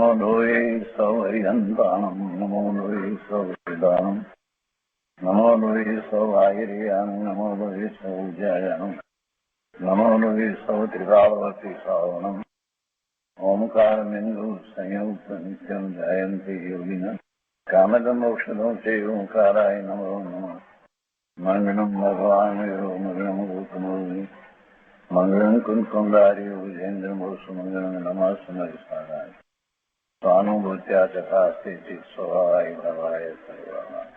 નમો લોહે સૌહરિહંતાણમ નમો લોહે સૌવિદાનમ નમો લોહે સૌઆયર્યાણમ નમો લોહે સૌજયાણમ નમો લોહે સૌત્રિકાવતી સાવણમ ઓમકારમિંદુ સંયુક્ત નિત્યમ જયંતિ યોગિન કામદમોક્ષદો તે ઓંકારાય નમો નમઃ મંગલમ ભગવાન મંગલમ ગૌતમોર્મિ મંગલમ કુંકુંદારી વિજેન્દ્રમોષ મંગલમ નમઃ સારાય સ્વાનુભૂત્યા ચકાસ્તિ સ્વભાવાય ભવાય સર્વમાં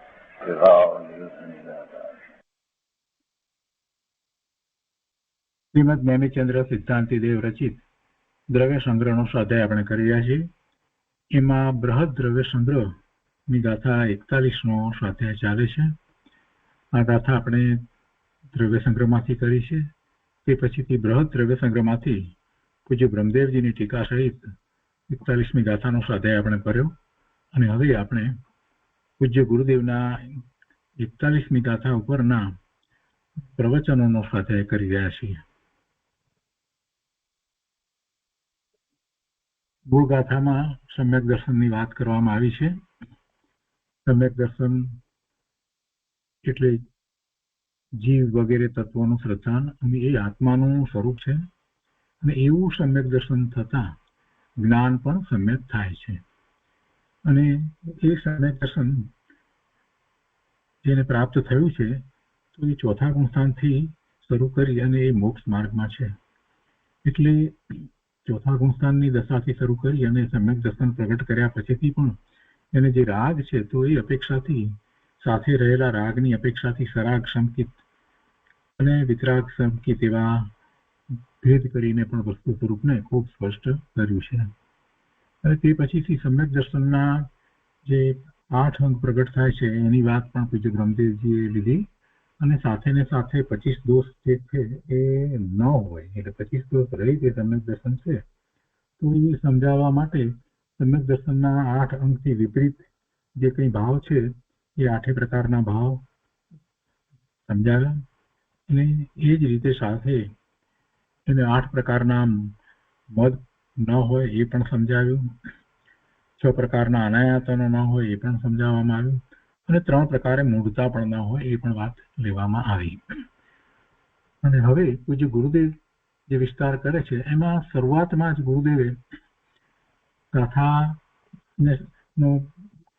વિભાવ નિદાતા. શ્રીમદ નેમિચંદ્ર સિદ્ધાંતિ દેવ રચિત દ્રવ્ય સંગ્રહનો સ્વાધ્યાય આપણે કરી રહ્યા છીએ. એમાં બૃહદ દ્રવ્ય સંગ્રહની ગાથા 41નો સ્વાધ્યાય ચાલે છે. આ ગાથા આપણે દ્રવ્ય સંગ્રહમાંથી કરી છે. તે પછીથી બૃહદ દ્રવ્ય સંગ્રહમાંથી પૂજ્ય બ્રહ્મદેવજીની ટીકા સહિત 41મી ગાથાનો સ્વાધ્યાય આપણે કર્યો અને હવે આપણે પૂજ્ય ગુરુદેવના 41મી ગાથા ઉપરના પ્રવચનોનો સ્વાધ્યાય કરી રહ્યા છીએ. મૂળ ગાથામાં સમ્યક દર્શનની વાત કરવામાં આવી છે. સમ્યક દર્શન એટલે જીવ વગેરે તત્વોનું શ્રદ્ધાન અને એ આત્માનું સ્વરૂપ છે અને એવું સમ્યક દર્શન થતા જ્ઞાન પણ સમ્યક થાય છે અને એ સમ્યક દર્શન જેને પ્રાપ્ત થયું છે તો એ ચોથા ગુણસ્થાનથી શરૂ કરી અને એ મોક્ષ માર્ગમાં છે. એટલે ચોથા ગુણસ્થાનની દશાથી શરૂ કરી અને સમ્યક દર્શન પ્રગટ કર્યા પછીથી પણ એને જે રાગ છે તો એ અપેક્ષાથી સાથે રહેલા રાગની અપેક્ષાથી સરાગ સંકિત અને વિતરાગ સંકિત એવા ભેદ કરીને પણ વસ્તુ સ્વરૂપને ખૂબ સ્પષ્ટ કર્યું છે. અને તે પછીથી સમ્યક દર્શનના જે 8 અંગ પ્રગટ થાય છે એની વાત પણ પૂજ્ય બ્રહ્મદેવજીએ લીધી અને સાથે ને સાથે 25 દોષ જે છે એ ન હોય એટલે 25 દોષ રહી જે સમ્યક દર્શન છે તો એ સમજાવવા માટે સમ્યક દર્શનના 8 અંગથી વિપરીત જે કંઈ ભાવ છે એ 8 પ્રકારના ભાવ સમજાવ્યા અને એ જ રીતે સાથે એને 8 પ્રકારના મદ ન હોય એ પણ સમજાવ્યું, 6 પ્રકારના અનાયાતનો ન હોય એ પણ સમજાવવામાં આવ્યું અને 3 પ્રકારે મૂળતા પણ ન હોય એ પણ વાત લેવામાં આવી. અને હવે પૂજ્ય ગુરુદેવ જે વિસ્તાર કરે છે એમાં શરૂઆતમાં જ ગુરુદેવે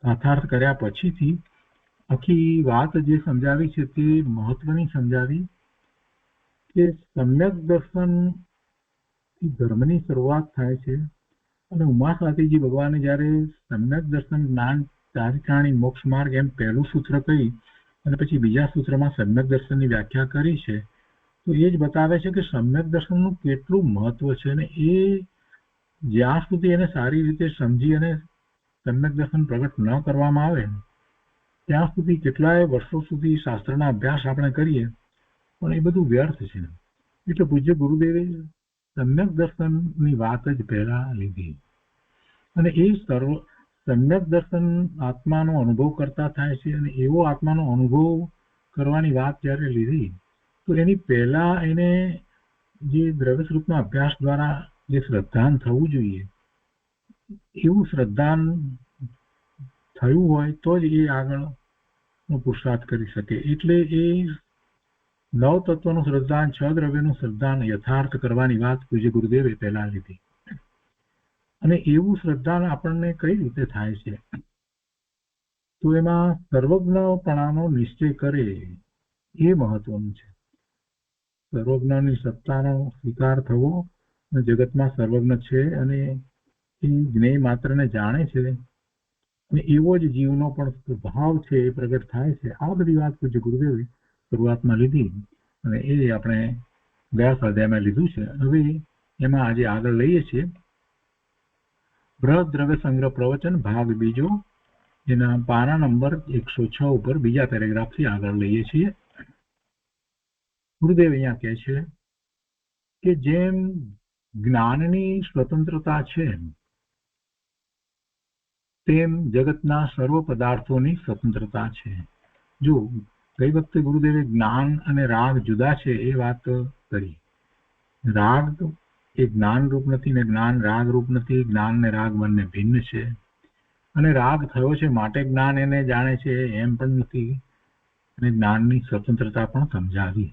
ગાથાર્થ કર્યા પછીથી આખી વાત જે સમજાવી છે તે મહત્વની સમજાવી કે સમ્યક દર્શન ધર્મની શરૂઆત થાય છે અને ઉમાસ્વાતીજી ભગવાને જ્યારે સમ્યક દર્શન જ્ઞાન ચારિત્રાણી મોક્ષ માર્ગ એમ પહેલું સૂત્ર કહી અને પછી બીજા સૂત્રમાં સમ્યક દર્શનની વ્યાખ્યા કરી છે તો એ જ બતાવે છે કે સમ્યક દર્શનનું કેટલું મહત્વ છે અને એ જ્યાં સુધી એને સારી રીતે સમજી અને સમ્યક દર્શન પ્રગટ ન કરવામાં આવે ત્યાં સુધી કેટલાય વર્ષો સુધી શાસ્ત્રના અભ્યાસ આપણે કરીએ પણ એ બધું વ્યર્થ છે. એટલે પૂજ્ય ગુરુદેવે સમ્યક દર્શનની વાત જ પહેલા લીધી અને એ સમ્યક દર્શન આત્માનો અનુભવ કરતા થાય છે અને એવો આત્માનો અનુભવ કરવાની વાત જ્યારે લીધી તો એની પહેલા એને જે દ્રવ્ય સ્વરૂપના અભ્યાસ દ્વારા જે શ્રદ્ધાન થવું જોઈએ એવું શ્રદ્ધાન થયું હોય તો જ એ આગળનો પુરુષાર્થ કરી શકે. એટલે એ 9 તત્વનું શ્રદ્ધાન 6 દ્રવ્યનું શ્રદ્ધાન યથાર્થ કરવાની વાત પૂજ્ય ગુરુદેવે પહેલા લીધી અને એવું શ્રદ્ધાન આપણને કઈ રીતે થાય છે તો એમાં સર્વજ્ઞપણાનો નિશ્ચય કરે એ મહત્વનું છે. સર્વજ્ઞની સત્તાનો સ્વીકાર થવો જગતમાં સર્વજ્ઞ છે અને એ જ્ઞેય માત્રને જાણે છે અને એવો જ જીવનો પણ ભાવ છે એ પ્રગટ થાય છે. આ બધી વાત પૂજ્ય ગુરુદેવે શરૂઆતમાં લીધી અને એ આપણે ગયા સ્વાધ્યાયમાં લીધું છે. હવે એમાં આજે આગળ લઈએ છીએ બૃહદ દ્રવ્ય સંગ્રહ પ્રવચન ભાગ બીજો એના પાના નંબર 106 ઉપર બીજા પેરેગ્રાફથી આગળ લઈએ છીએ. ગુરુદેવ અહીંયા કહે છે કે જેમ જ્ઞાનની સ્વતંત્રતા છે તેમ જગતના સર્વ પદાર્થોની સ્વતંત્રતા છે. જો ગઈ વખતે ગુરુદેવે જ્ઞાન અને રાગ જુદા છે એ વાત કરી. રાગ એ જ્ઞાન રૂપ નથી ને જ્ઞાન રાગ રૂપ નથી. જ્ઞાન ને રાગ બંને ભિન્ન છે, અને રાગ થયો છે માટે જ્ઞાન એને જાણે છે એમ પણ નથી, અને જ્ઞાનની સ્વતંત્રતા પણ સમજાવી.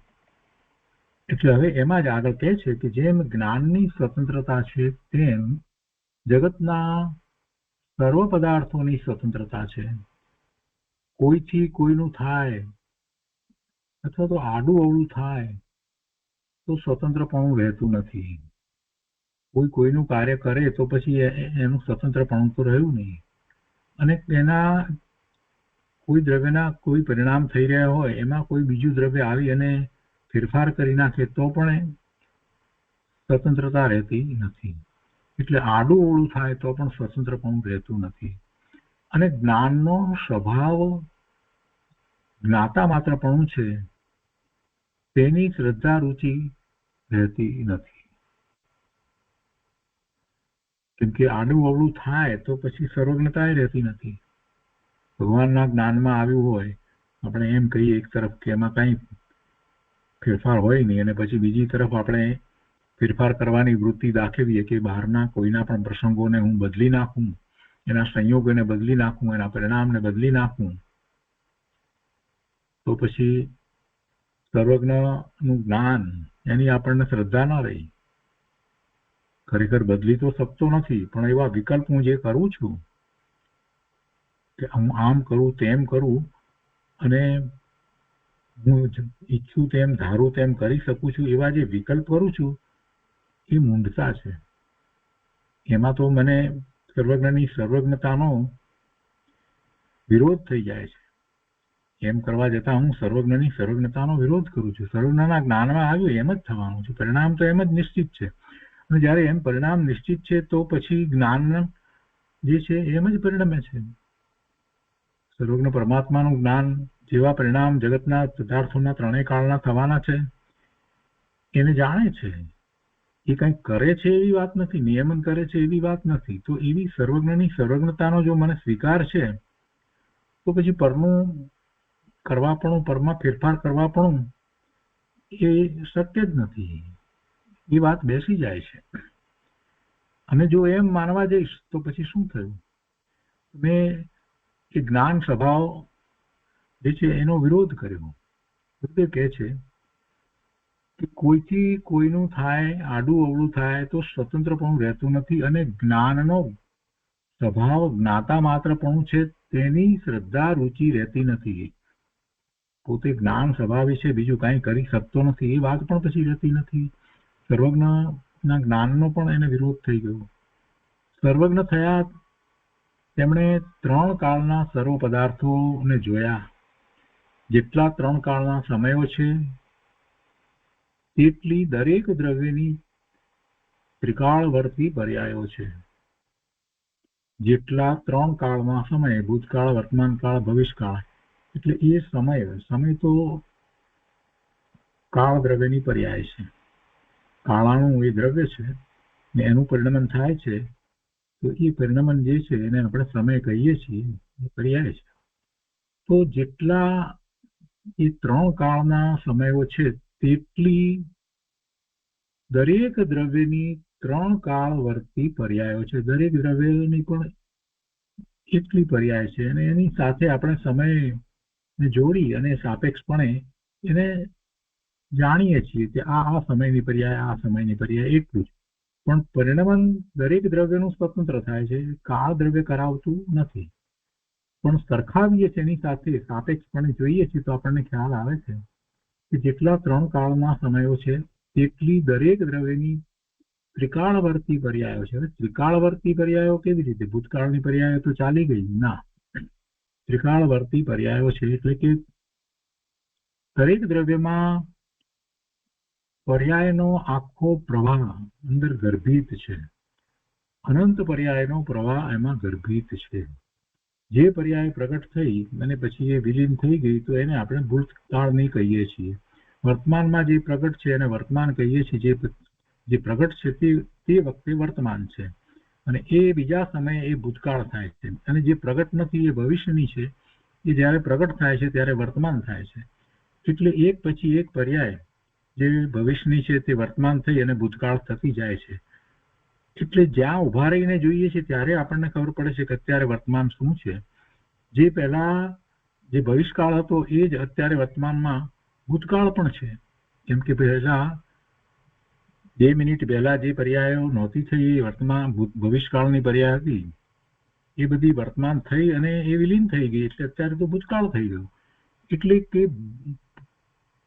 એટલે હવે એમાં જ આગળ કહે છે કે જેમ જ્ઞાનની સ્વતંત્રતા છે તેમ જગતના સર્વ પદાર્થોની સ્વતંત્રતા છે. કોઈથી કોઈનું થાય અથવા તો આડું અવળું થાય તો સ્વતંત્રપણું રહેતું નથી. કોઈ કોઈનું કાર્ય કરે તો પછી એનું સ્વતંત્રપણું તો રહ્યું નહીં, અને તેના કોઈ દ્રવ્યના કોઈ પરિણામ થઈ રહ્યા હોય એમાં કોઈ બીજું દ્રવ્ય આવી અને ફેરફાર કરી નાખે તો પણ સ્વતંત્રતા રહેતી નથી. એટલે આડું અવળું થાય તો પણ સ્વતંત્રપણું રહેતું નથી. અને જ્ઞાનનો સ્વભાવ જ્ઞાતા માત્રપણું છે, તેની શ્રદ્ધા રુચિ રહેતી નથી. કેમ કે આડું અવળું થાય તો પછી સર્વજ્ઞતા રહેતી નથી. ભગવાનના જ્ઞાનમાં આવ્યું હોય, આપણે એમ કહીએ એક તરફ કે એમાં કઈ ફેરફાર હોય નહીં, અને પછી બીજી તરફ આપણે ફેરફાર કરવાની વૃત્તિ દાખવીએ કે બહારના કોઈના પણ પ્રસંગોને હું બદલી નાખું, એના સંયોગોને બદલી નાખું, એના પરિણામને બદલી નાખું, તો પછી સર્વજ્ઞનું જ્ઞાન એની આપણને શ્રદ્ધા ના રહી. ખરેખર બદલી તો શકતો નથી, પણ એવા વિકલ્પ હું જે કરું છું કે હું આમ કરું તેમ કરું, અને હું ઈચ્છું તેમ ધારું તેમ કરી શકું છું, એવા જે વિકલ્પ કરું છું એ મૂંઢતા છે. એમાં તો મને સર્વજ્ઞની સર્વજ્ઞતાનો વિરોધ થઈ જાય છે. એમ કરવા જતાં હું સર્વજ્ઞની સર્વજ્ઞતાનો વિરોધ કરું છું. સર્વજ્ઞના જ્ઞાનમાં આવ્યું એમ જ થવાનું છે, પરિણામ તો એમ જ નિશ્ચિત છે. અને જ્યારે એમ પરિણામ નિશ્ચિત છે તો પછી જ્ઞાન જે છે એમ જ પરિણમે છે. સર્વજ્ઞ પરમાત્માનું જ્ઞાન જેવા પરિણામ જગતના પદાર્થોના ત્રણેય કાળના થવાના છે એને જાણે છે. એ કંઈક કરે છે એવી વાત નથી, નિયમન કરે છે એવી વાત નથી. તો એવી સર્વજ્ઞની સર્વજ્ઞતાનો જો મને સ્વીકાર છે તો પછી પરનું કરવાપણું, પરમાં ફેરફાર કરવાપણું એ શક્ય જ નથી. એ વાત બેસી જાય છે. અને જો એમ માનવા જઈશ તો પછી શું થયું? મેં એ જ્ઞાન સ્વભાવ જે છે એનો વિરોધ કર્યો. ગુરુદેવ કહે છે કે કોઈથી કોઈનું થાય, આડું અવળું થાય તો સ્વતંત્રપણું રહેતું નથી, અને જ્ઞાનનો સ્વભાવ જ્ઞાતા માત્રપણું છે, તેની શ્રદ્ધા રુચિ રહેતી નથી. પોતે જ્ઞાન સ્વભાવી છે, બીજું કાંઈ કરી શકતો નથી, એ વાત પણ પછી રહેતી નથી. સર્વજ્ઞના જ્ઞાનનો પણ એને વિરોધ થઈ ગયો. સર્વજ્ઞ થયા તેમણે ત્રણ કાળના સર્વ પદાર્થોને જોયા. જેટલા ત્રણ કાળના સમયો છે તેટલી દરેક દ્રવ્યની ત્રિકાળવર્તી પર્યાયો છે. જેટલા ત્રણ કાળમાં સમય, ભૂતકાળ, વર્તમાન કાળ, ભવિષ્યકાળ, એટલે એ સમય તો કાળ દ્રવ્યની પર્યાય છે. કાળાનું એ દ્રવ્ય છે ને એનું પરિણમન થાય છે, તો એ પરિણમન જે છે એને આપણે સમય કહીએ છીએ, એ પર્યાય છે. તો જેટલા એ ત્રણ કાળના સમયો છે તેટલી દરેક દ્રવ્યની ત્રણ કાળ વર્તી પર્યાયો છે. દરેક દ્રવ્યની પણ એટલી પર્યાય છે, અને એની સાથે આપણે સમયને જોડી અને સાપેક્ષપણે એને જાણીએ છીએ કે આ સમયની પર્યાય, આ સમયની પર્યાય, એટલું જ. પણ પરિણમન દરેક દ્રવ્યનું સ્વતંત્ર થાય છે, કાળ દ્રવ્ય કરાવતું નથી. પણ સરખાવીએ છીએ એની સાથે સાપેક્ષપણે જોઈએ છીએ તો આપણને ખ્યાલ આવે છે કે જેટલા ત્રણ કાળના સમયો છે તેટલી દરેક દ્રવ્યની ત્રિકાળવર્તી પર્યાયો છે. ત્રિકાળવર્તી પર્યાયો કેવી રીતે? ભૂતકાળની પર્યાયો તો ચાલી ગઈ ના, ત્રિકાળવર્તી પર્યાયો છે એટલે કે દરેક દ્રવ્યમાં પર્યાયનો આખો પ્રવાહ અંદર ગર્ભિત છે. અનંત પર્યાયનો પ્રવાહ એમાં ગર્ભિત છે. જે પર્યાય પ્રગટ થઈ અને પછી એ વિલીન થઈ ગઈ તો એને આપણે ભૂતકાળની કહીએ છીએ. વર્તમાનમાં જે પ્રગટ છે એને વર્તમાન કહીએ છીએ. જે પ્રગટ છે તે વખતે વર્તમાન છે, અને એ બીજા સમયે એ ભૂતકાળ થાય છે. અને જે પ્રગટ નથી એ ભવિષ્યની છે, એ જ્યારે પ્રગટ થાય છે ત્યારે વર્તમાન થાય છે. એટલે એક પછી એક પર્યાય જે ભવિષ્યની છે તે વર્તમાન થઈ અને ભૂતકાળ થતી જાય છે. એટલે જ્યાં ઉભા રહીને જોઈએ છે ત્યારે આપણને ખબર પડે છે કે અત્યારે વર્તમાન શું છે. જે પહેલા જે ભવિષ્યકાળ હતો એ જ અત્યારે વર્તમાનમાં ભૂતકાળ પણ છે. કેમ કે પહેલા 2 મિનિટ પહેલા જે પર્યાયો નહોતી થઈ એ વર્તમાન ભવિષ્યકાળની પર્યાય હતી, એ બધી વર્તમાન થઈ અને એ વિલીન થઈ ગઈ, એટલે અત્યારે તો ભૂતકાળ થઈ ગયું. એટલે કે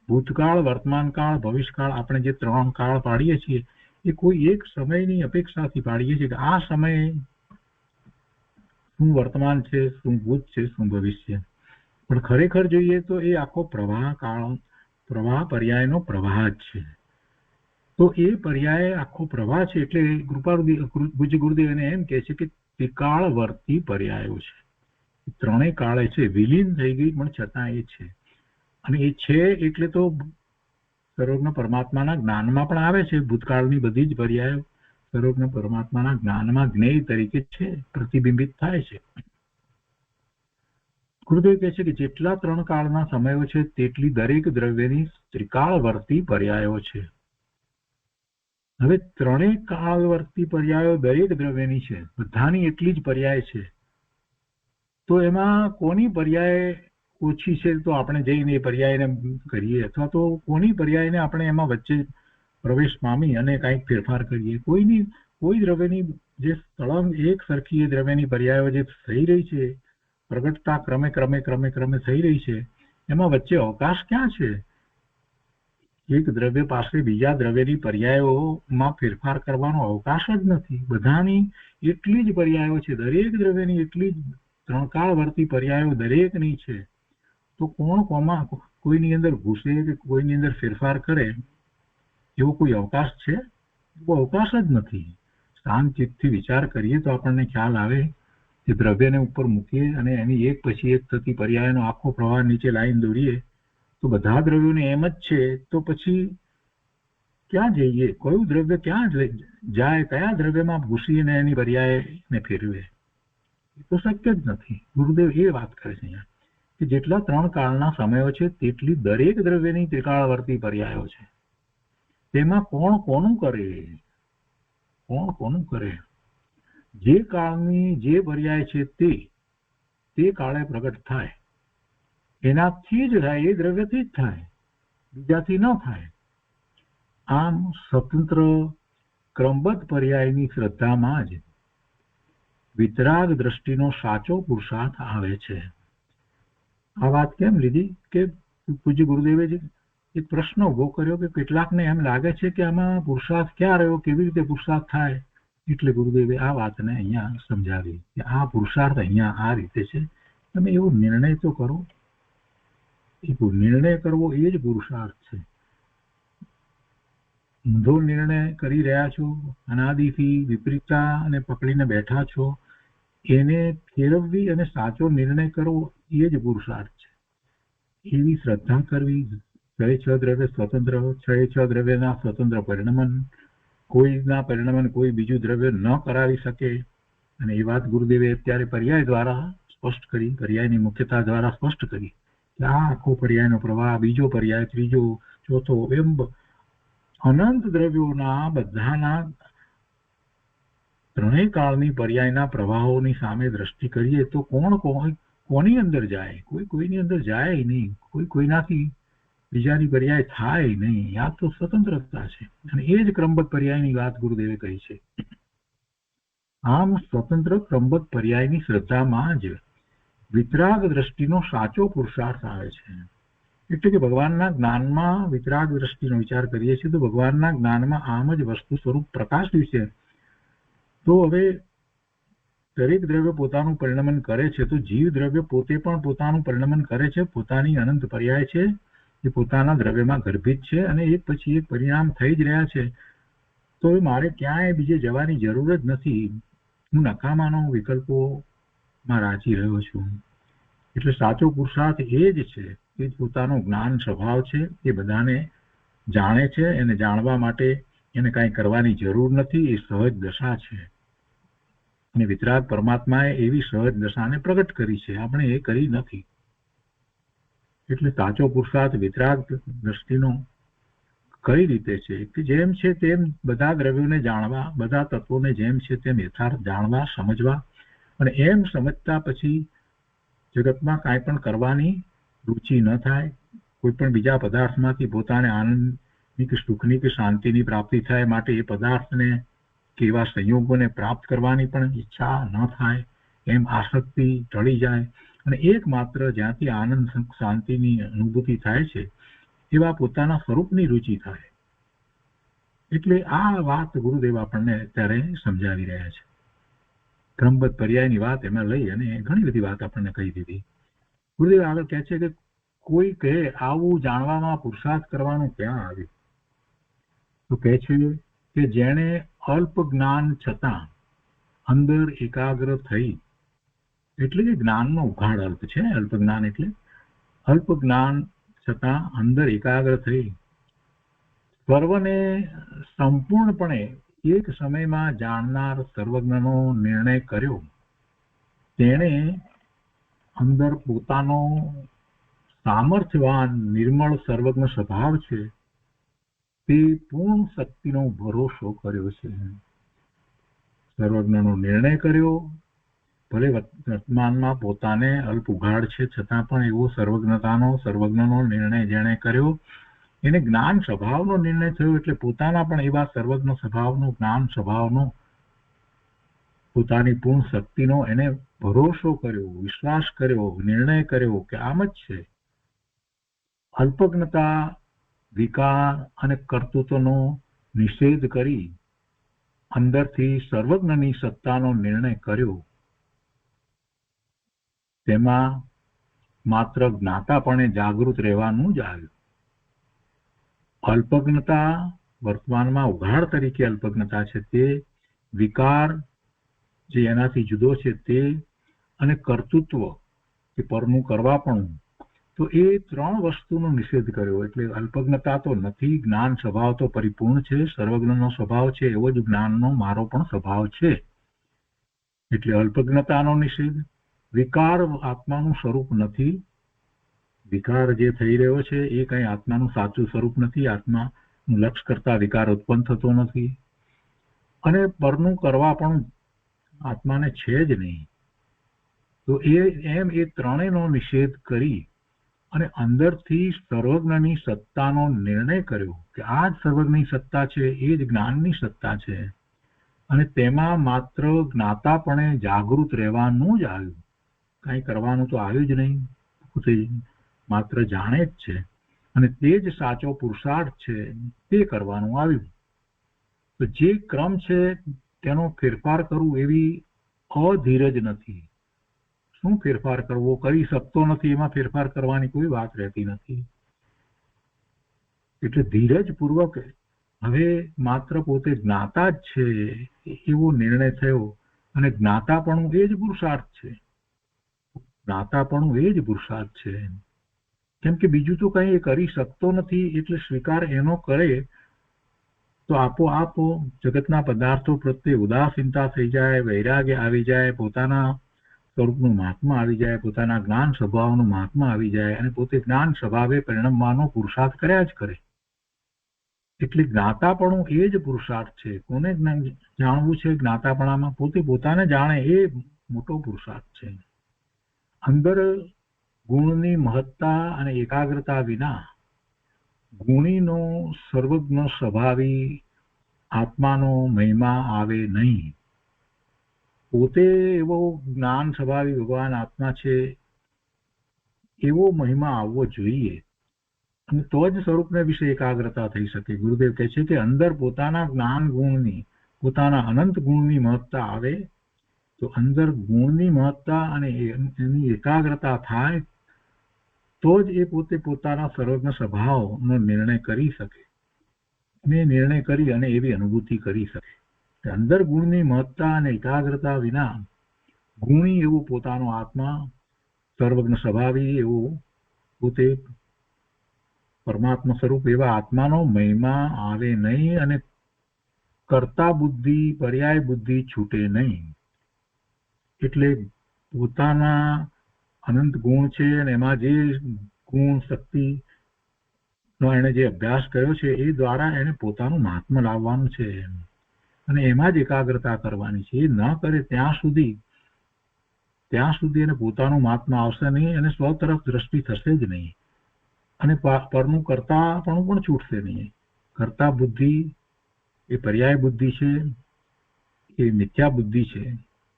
ભૂતકાળ, વર્તમાન કાળ, ભવિષ્યકાળ, આપણે જે 3 કાળ પાડીએ છીએ એ કોઈ એક સમયની અપેક્ષાથી પાડીએ છીએ કે આ સમયે શું વર્તમાન છે, શું ભૂત છે, શું ભવિષ્ય. પણ ખરેખર જોઈએ તો એ આખો પ્રવાહ પર્યાયનો પ્રવાહ જ છે. તો એ પર્યાય આખો પ્રવાહ છે. એટલે પૂજ્ય ગુરુદેવ એને એમ કહે છે કે ત્રિકાળવર્તી પર્યાયો છે. 3 કાળે છે, વિલીન થઈ ગઈ પણ છતાં એ છે. અને એ છે એટલે તો સર્વજ્ઞ પરમાત્માના જ્ઞાનમાં પણ આવે છે. ભૂતકાળની બધી જ પર્યાયો સર્વજ્ઞ પરમાત્માના જ્ઞાનમાં જ્ઞેય તરીકે છે, પ્રતિબિંબિત થાય છે. ગુરુદેવ કહે છે કે જેટલા 3 કાળના સમયો છે તેટલી દરેક દ્રવ્યની ત્રિકાળવર્તી પર્યાયો છે. હવે 3 કાળવર્તી પર્યાયો દરેક દ્રવ્યની છે, બધાની એટલી જ પર્યાય છે. તો એમાં કોની પર્યાય ઓછી છે તો આપણે જઈને એ પર્યાયને કરીએ, અથવા તો કોની પર્યાયને આપણે એમાં વચ્ચે પ્રવેશ પામી અને કંઈક ફેરફાર કરીએ. કોઈ દ્રવ્યની જે સળંગ એક સરખી એ દ્રવ્યની પર્યાયો જે થઈ રહી છે, પ્રગટતા ક્રમે થઈ રહી છે, એમાં વચ્ચે અવકાશ ક્યાં છે? એક દ્રવ્ય પાસે બીજા દ્રવ્યની પર્યાયોમાં ફેરફાર કરવાનો અવકાશ જ નથી. બધાની એટલી જ પર્યાયો છે, દરેક દ્રવ્યની એટલી જ 3 કાળવર્તી પર્યાયો દરેકની છે. તો કોણ કોઈની અંદર ઘૂસે કે કોઈની અંદર ફેરફાર કરે એવો કોઈ અવકાશ છે? એવો અવકાશ જ નથી. શાંત ચિત્તથી વિચાર કરીએ તો આપણને ખ્યાલ આવે કે દ્રવ્યને ઉપર મૂકીએ અને એની એક પછી એક થતી પર્યાયનો આખો પ્રવાહ નીચે લાઈન દોરીએ તો બધા દ્રવ્યોને એમ જ છે. તો પછી ક્યાં જઈએ? કયું દ્રવ્ય ક્યાં જાય? કયા દ્રવ્યમાં ઘૂસીને એની પર્યાયને ફેરવે? એ તો શક્ય જ નથી. ગુરુદેવ એ વાત કરે છે અહીંયા કે જેટલા 3 કાળના સમયો છે તેટલી દરેક દ્રવ્યની ત્રિકાળવર્તી પર્યાયો છે. તેમાં કોણ કોનું કરે? જે કાળની જે પર્યાય છે તે કાળે પ્રગટ થાય, એનાથી જ થાય, એ દ્રવ્યથી જ થાય, બીજાથી ન થાય. આમ સ્વતંત્ર ક્રમબદ્ધ પર્યાયની શ્રદ્ધામાં જ વિતરાગ દ્રષ્ટિનો સાચો પુરુષાર્થ આવે છે. આ વાત કેમ લીધી કે પૂજ્ય ગુરુદેવે એક પ્રશ્ન ઉભો કર્યો કે કેટલાકને એમ લાગે છે કે આમાં પુરુષાર્થ ક્યાં રહ્યો, કેવી રીતે પુરુષાર્થ થાય? એટલે ગુરુદેવે આ વાતને અહીંયા સમજાવી કે આ પુરુષાર્થ અહીંયા આ રીતે છે. તમે એવો નિર્ણય તો કરો. એ નિર્ણય કરવો એ જ પુરુષાર્થ છે. ઊંધો નિર્ણય કરી રહ્યા છો, અનાદિથી વિપરીતતા અને પકડીને બેઠા છો, એને ફેરવવી અને સાચો નિર્ણય કરવો એ જ પુરુષાર્થ છે. એવી શ્રદ્ધા કરવી. 6 દ્રવ્ય સ્વતંત્ર, 6 દ્રવ્યના સ્વતંત્ર પરિણમન, કોઈના પરિણમન કોઈ બીજું દ્રવ્ય ન કરાવી શકે. અને એ વાત ગુરુદેવે અત્યારે પર્યાય દ્વારા સ્પષ્ટ કરી, પર્યાયની મુખ્યતા દ્વારા સ્પષ્ટ કરી કે આ આખો પર્યાયનો પ્રવાહ, બીજો પર્યાય, ત્રીજો, ચોથો, એમ અનંત દ્રવ્યોના બધાના 3 કાળની પર્યાયના પ્રવાહોની સામે દ્રષ્ટિ કરીએ તો કોની અંદર જાય? કોઈની અંદર જાય નહીં. કોઈનાથી બીજાની પર્યાય થાય નહીં. આ તો સ્વતંત્રતા છે. અને એ જ ક્રમબદ્ધ પર્યાયની વાત ગુરુદેવે કહી છે. આમ સ્વતંત્ર ક્રમબદ્ધ પર્યાયની શ્રદ્ધામાં જ વિતરાગ દ્રષ્ટિનો સાચો પુરુષાર્થ આવે છે. એટલે કે ભગવાનના જ્ઞાનમાં વિતરાગ દ્રષ્ટિનો વિચાર કરીએ છીએ તો ભગવાનના જ્ઞાનમાં આમ જ વસ્તુ સ્વરૂપ પ્રકાશ્યું છે. તો હવે દરેક દ્રવ્ય પોતાનું પરિણમન કરે છે, તો જીવ દ્રવ્ય પોતે પણ પોતાનું પરિણમન કરે છે. પોતાની અનંત પર્યાય છે, એ પોતાના દ્રવ્યમાં ગર્ભિત છે અને એક પછી એક પરિણામ થઈ જ રહ્યા છે. તો મારે ક્યાંય બીજે જવાની જરૂર જ નથી. હું નકામાનો વિકલ્પોમાં રાજી રહ્યો છું. એટલે સાચો પુરુષાર્થ એ જ છે. એ પોતાનો જ્ઞાન સ્વભાવ છે. એ બધાને જાણે છે. એને જાણવા માટે એને કાંઈ કરવાની જરૂર નથી. એ સહજ દશા છે. અને વિતરાગ પરમાત્માએ એવી સહજ દશાને પ્રગટ કરી છે, આપણે એ કરી નથી. એટલે સાચો પુરુષાર્થ વિતરાગ દ્રષ્ટિનો કઈ રીતે છે કે જેમ છે તેમ બધા દ્રવ્યોને જાણવા, બધા તત્વોને જેમ છે તેમ યથાર્થ જાણવા, સમજવા, અને એમ સમજતા પછી જગતમાં કાંઈ પણ કરવાની રુચિ ન થાય, કોઈ પણ બીજા પદાર્થમાંથી પોતાને આનંદની કે સુખની કે શાંતિની પ્રાપ્તિ થાય, માટે એ પદાર્થને કે એવા સંયોગોને પ્રાપ્ત કરવાની પણ ઈચ્છા ન થાય, એમ આસક્તિ ટળી જાય, અને એકમાત્ર જ્યાંથી આનંદ શાંતિની અનુભૂતિ થાય છે એવા પોતાના સ્વરૂપની રુચિ થાય. એટલે આ વાત ગુરુદેવ આપણને અત્યારે સમજાવી રહ્યા છે. ક્રમબદ્ધ પર્યાયની વાત એમાં લઈ અને ઘણી બધી વાત આપણને કહી દીધી. ગુરુદેવ આગળ કહે છે કે કોઈ કહે આવું જાણવામાં પુરુષાર્થ કરવાનું ક્યાં આવ્યું? તો કહે છે કે જેણે અલ્પ જ્ઞાન છતાં અંદર એકાગ્ર થઈ, એટલે કે જ્ઞાનનો ઉઘાડ અલ્પ છે, અલ્પ જ્ઞાન એટલે અલ્પ જ્ઞાન છતાં અંદર એકાગ્ર થઈ સર્વને સંપૂર્ણપણે એક સમયમાં જાણનાર સર્વજ્ઞનો નિર્ણય કર્યો, તેણે અંદર પોતાનો સામર્થ્યવાન નિર્મળ સર્વજ્ઞ સ્વભાવ છે તે પૂર્ણ શક્તિનો ભરોસો કર્યો છે. સર્વજ્ઞનો નિર્ણય કર્યો, ભલે વર્તમાનમાં પોતાને અલ્પ ઉઘાડ છે છતાં પણ એવો સર્વજ્ઞનો નિર્ણય જેણે કર્યો, એને જ્ઞાન સ્વભાવનો નિર્ણય થયો, એટલે પોતાના પણ એવા સર્વજ્ઞ સ્વભાવનો, જ્ઞાન સ્વભાવનો, પોતાની પૂર્ણ શક્તિનો એને ભરોસો કર્યો, વિશ્વાસ કર્યો, નિર્ણય કર્યો કે આમ જ છે. અલ્પજ્ઞતા, વિકાર અને કર્તૃત્વનો નિષેધ કરી અંદરથી સર્વજ્ઞની સત્તાનો નિર્ણય કર્યો. તેમાં માત્ર જ્ઞાતાપણે જાગૃત રહેવાનું જ આવ્યું. અલ્પજ્ઞતા વર્તમાનમાં ઉઘાડ તરીકે અલ્પજ્ઞતા છે તે, વિકાર જે એનાથી જુદો છે તે, અને કર્તૃત્વ કે પરનું કરવા પણ, તો એ ત્રણ વસ્તુનો નિષેધ કર્યો. એટલે અલ્પજ્ઞતા તો નથી, જ્ઞાન સ્વભાવ તો પરિપૂર્ણ છે, સર્વજ્ઞનો સ્વભાવ છે એવો જ જ્ઞાનનો મારો પણ સ્વભાવ છે. એટલે અલ્પજ્ઞતાનો નિષેધ. વિકાર આત્માનું સ્વરૂપ નથી, વિકાર જે થઈ રહ્યો છે એ કઈ આત્માનું સાચું સ્વરૂપ નથી, આત્માનું લક્ષ કરતા વિકાર ઉત્પન્ન થતો નથી, અને પરનું કરવા પણ આત્માને છે જ નહીં. તો એ ત્રણેયનો નિષેધ કરી અને અંદરથી સર્વજ્ઞની સત્તાનો નિર્ણય કર્યો કે આ જ સર્વજ્ઞની સત્તા છે, એ જ જ્ઞાનની સત્તા છે, અને તેમાં માત્ર જ્ઞાતાપણે જાગૃત રહેવાનું જ આવ્યું. કાંઈ કરવાનું તો આવ્યું જ નહીં, પોતે માત્ર જાણે જ છે, અને તે જ સાચો પુરુષાર્થ છે તે કરવાનું આવ્યું. તો જે ક્રમ છે તેનો ફેરફાર કરવું એવી અધીરજ નથી. શું ફેરફાર કરવો? કરી શકતો નથી, એમાં ફેરફાર કરવાની કોઈ વાત રહેતી નથી. એટલે ધીરજપૂર્વક હવે માત્ર પોતે જ્ઞાતા જ છે એવો નિર્ણય થયો, અને જ્ઞાતાપણું એ જ પુરુષાર્થ છે, જ્ઞાતાપણું એ જ પુરુષાર્થ છે. કેમ કે બીજું તો કંઈ કરી શકતો નથી, એટલે સ્વીકાર એનો કરે તો આપોઆપ જગતના પદાર્થો પ્રત્યે ઉદાસીનતા થઈ જાય, વૈરાગ્ય આવી જાય, પોતાના સ્વરૂપનું મહાત્મા આવી જાય, પોતાના જ્ઞાન સ્વભાવનું મહાત્મા આવી જાય, અને પોતે જ્ઞાન સ્વભાવે પરિણમવાનો પુરુષાર્થ કર્યા જ કરે. એટલે જ્ઞાતાપણું એ જ પુરુષાર્થ છે. કોને જાણવું છે જ્ઞાતાપણામાં? પોતે પોતાને જાણે એ મોટો પુરુષાર્થ છે. અંદર ગુણની મહત્તા અને એકાગ્રતા વિના ગુણીનો સર્વજ્ઞ સ્વભાવી આત્માનો મહિમા આવે નહીં. પોતે એવો જ્ઞાન સ્વભાવી ભગવાન આત્મા છે એવો મહિમા આવવો જોઈએ, અને તો જ સ્વરૂપને વિશે એકાગ્રતા થઈ શકે. ગુરુદેવ કહે છે કે અંદર પોતાના જ્ઞાન ગુણની, પોતાના અનંત ગુણની મહત્તા આવે, તો અંદર ગુણની મહત્તા અને એની એકાગ્રતા થાય તો જ એ પોતે પોતાના સર્વજ્ઞ સ્વભાવનો નિર્ણય કરી શકે, અને નિર્ણય કરી અને એવી અનુભૂતિ કરી શકે. અંદર ગુણની મહત્તા અને એકાગ્રતા વિના ગુણી એવું પોતાનો આત્મા, સર્વજ્ઞ સ્વભાવી એવું પોતે પરમાત્મા સ્વરૂપ એવા આત્માનો મહિમા આવે નહીં, અને કર્તા બુદ્ધિ, પર્યાય બુદ્ધિ છૂટે નહીં. એટલે પોતાના અનંત ગુણ છે, અને એમાં જે ગુણ શક્તિ નો એને જે અભ્યાસ કર્યો છે એ દ્વારા એને પોતાનું મહાત્મ્ય લાવવાનું છે અને એમાં જ એકાગ્રતા કરવાની છે. એ ન કરે ત્યાં સુધી એને પોતાનું મહાત્મા આવશે નહીં અને સ્વ તરફ દ્રષ્ટિ થશે જ નહીં અને પરનું કરતાપણું પણ છૂટશે નહીં. કરતા બુદ્ધિ એ પર્યાય બુદ્ધિ છે, એ મિથ્યા બુદ્ધિ છે.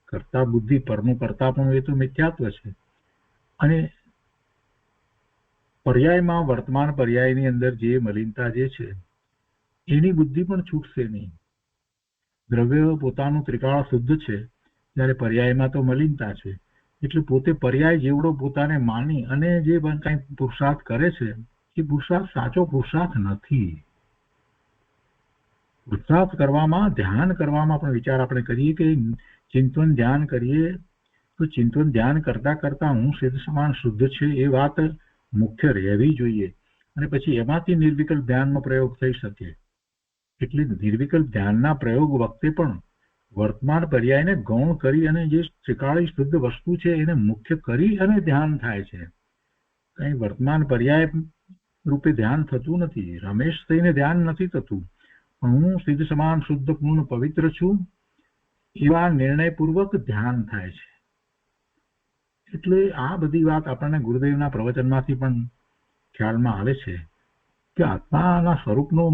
કરતા બુદ્ધિ પરનું કરતાપણું એ તો મિથ્યાત્વ છે અને પર્યાયમાં વર્તમાન પર્યાયની અંદર જે મલિનતા જે છે એની બુદ્ધિ પણ છૂટશે નહીં. દ્રવ્ય પોતાનું ત્રિકાળ શુદ્ધ છે જ્યારે પર્યાયમાં તો મલિનતા છે એટલે પોતે પર્યાય જેવડો પોતાને માની અને જે કઈ પુરુષાર્થ કરે છે એ પુરુષાર્થ સાચો પુરુષાર્થ નથી. પુરુષાર્થ કરવામાં ધ્યાન કરવામાં પણ વિચાર આપણે કરીએ કે ચિંતન ધ્યાન કરીએ તો ચિંતન ધ્યાન કરતા કરતા હું સિદ્ધ સમાન શુદ્ધ છે એ વાત મુખ્ય રહેવી જોઈએ અને પછી એમાંથી નિર્વિકલ્પ ધ્યાનનો પ્રયોગ થઈ શકે. એટલે નિર્વિકલ્પ ધ્યાનના પ્રયોગ વખતે પણ વર્તમાન પર્યાયને ગૌણ કરી અને જે ત્રિકાળી શુદ્ધ વસ્તુ છે એને મુખ્ય કરી અને ધ્યાન થાય છે. કઈ વર્તમાન પર્યાય રૂપે ધ્યાન થતું નથી. રમેશ થઈને ધ્યાન નથી થતું. હું સિદ્ધ સમાન શુદ્ધ પૂર્ણ પવિત્ર છું એવા નિર્ણયપૂર્વક ધ્યાન થાય છે. એટલે આ બધી વાત આપણને ગુરુદેવના પ્રવચનમાંથી પણ ખ્યાલમાં આવે છે કે આત્માના સ્વરૂપનો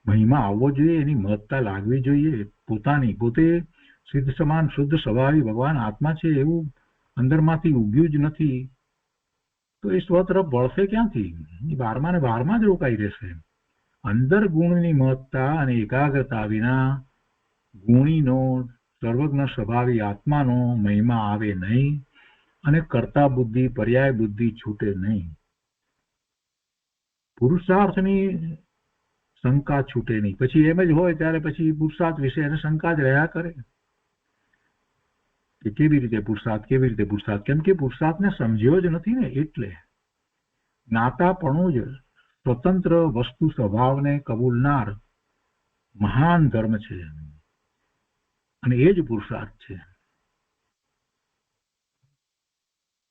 મહિમા આવવો જોઈએ, એની મહત્તા લાગવી જોઈએ. પોતે સિદ્ધ સમાન શુદ્ધ સ્વભાવી ભગવાન આત્મા છે એવું અંદરમાંથી ઉગ્યું જ નથી તો એ સ્વ તરફ વળશે ક્યાંથી? એ બારમાં ને બારમાં જ રોકાઈ રહેશે. અંદર ગુણની મહત્તા અને એકાગ્રતા વિના ગુણીનો સર્વજ્ઞ સ્વભાવી આત્માનો મહિમા આવે નહીં અને કર્તા બુદ્ધિ પર્યાય બુદ્ધિ છૂટે નહીં. પુરુષાર્થની શંકા છૂટે નહીં. પછી એમ જ હોય ત્યારે પછી પુરુષાર્થ વિશે એને શંકા જ રહ્યા કરે કે કેવી રીતે પુરુષાર્થ કેમ કે પુરુષાર્થને સમજ્યો જ નથી ને. એટલે જ્ઞાતાપણું જ સ્વતંત્ર વસ્તુ સ્વભાવને કબૂલનાર મહાન ધર્મ છે અને એ જ પુરુષાર્થ છે.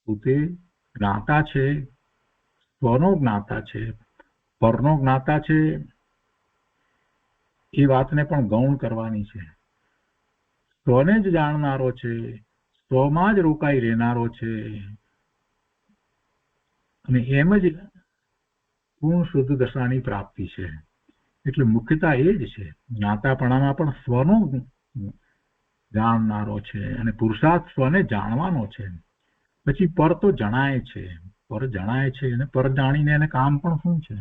પોતે જ્ઞાતા છે, સ્વનો જ્ઞાતા છે, પરનો જ્ઞાતા છે એ વાતને પણ ગૌણ કરવાની છે. સ્વને જ જાણનારો છે, સ્વમાં જ રોકાઈ રહેનારો છે અને એમ જ પૂર્ણ શુદ્ધ દશાની પ્રાપ્તિ છે. એટલે મુખ્યતા એ જ છે. જ્ઞાતાપણામાં પણ સ્વનો જાણનારો છે અને પુરુષાર્થ સ્વને જાણવાનો છે. પછી પર તો જણાય છે અને પર જાણીને એને કામ પણ શું છે?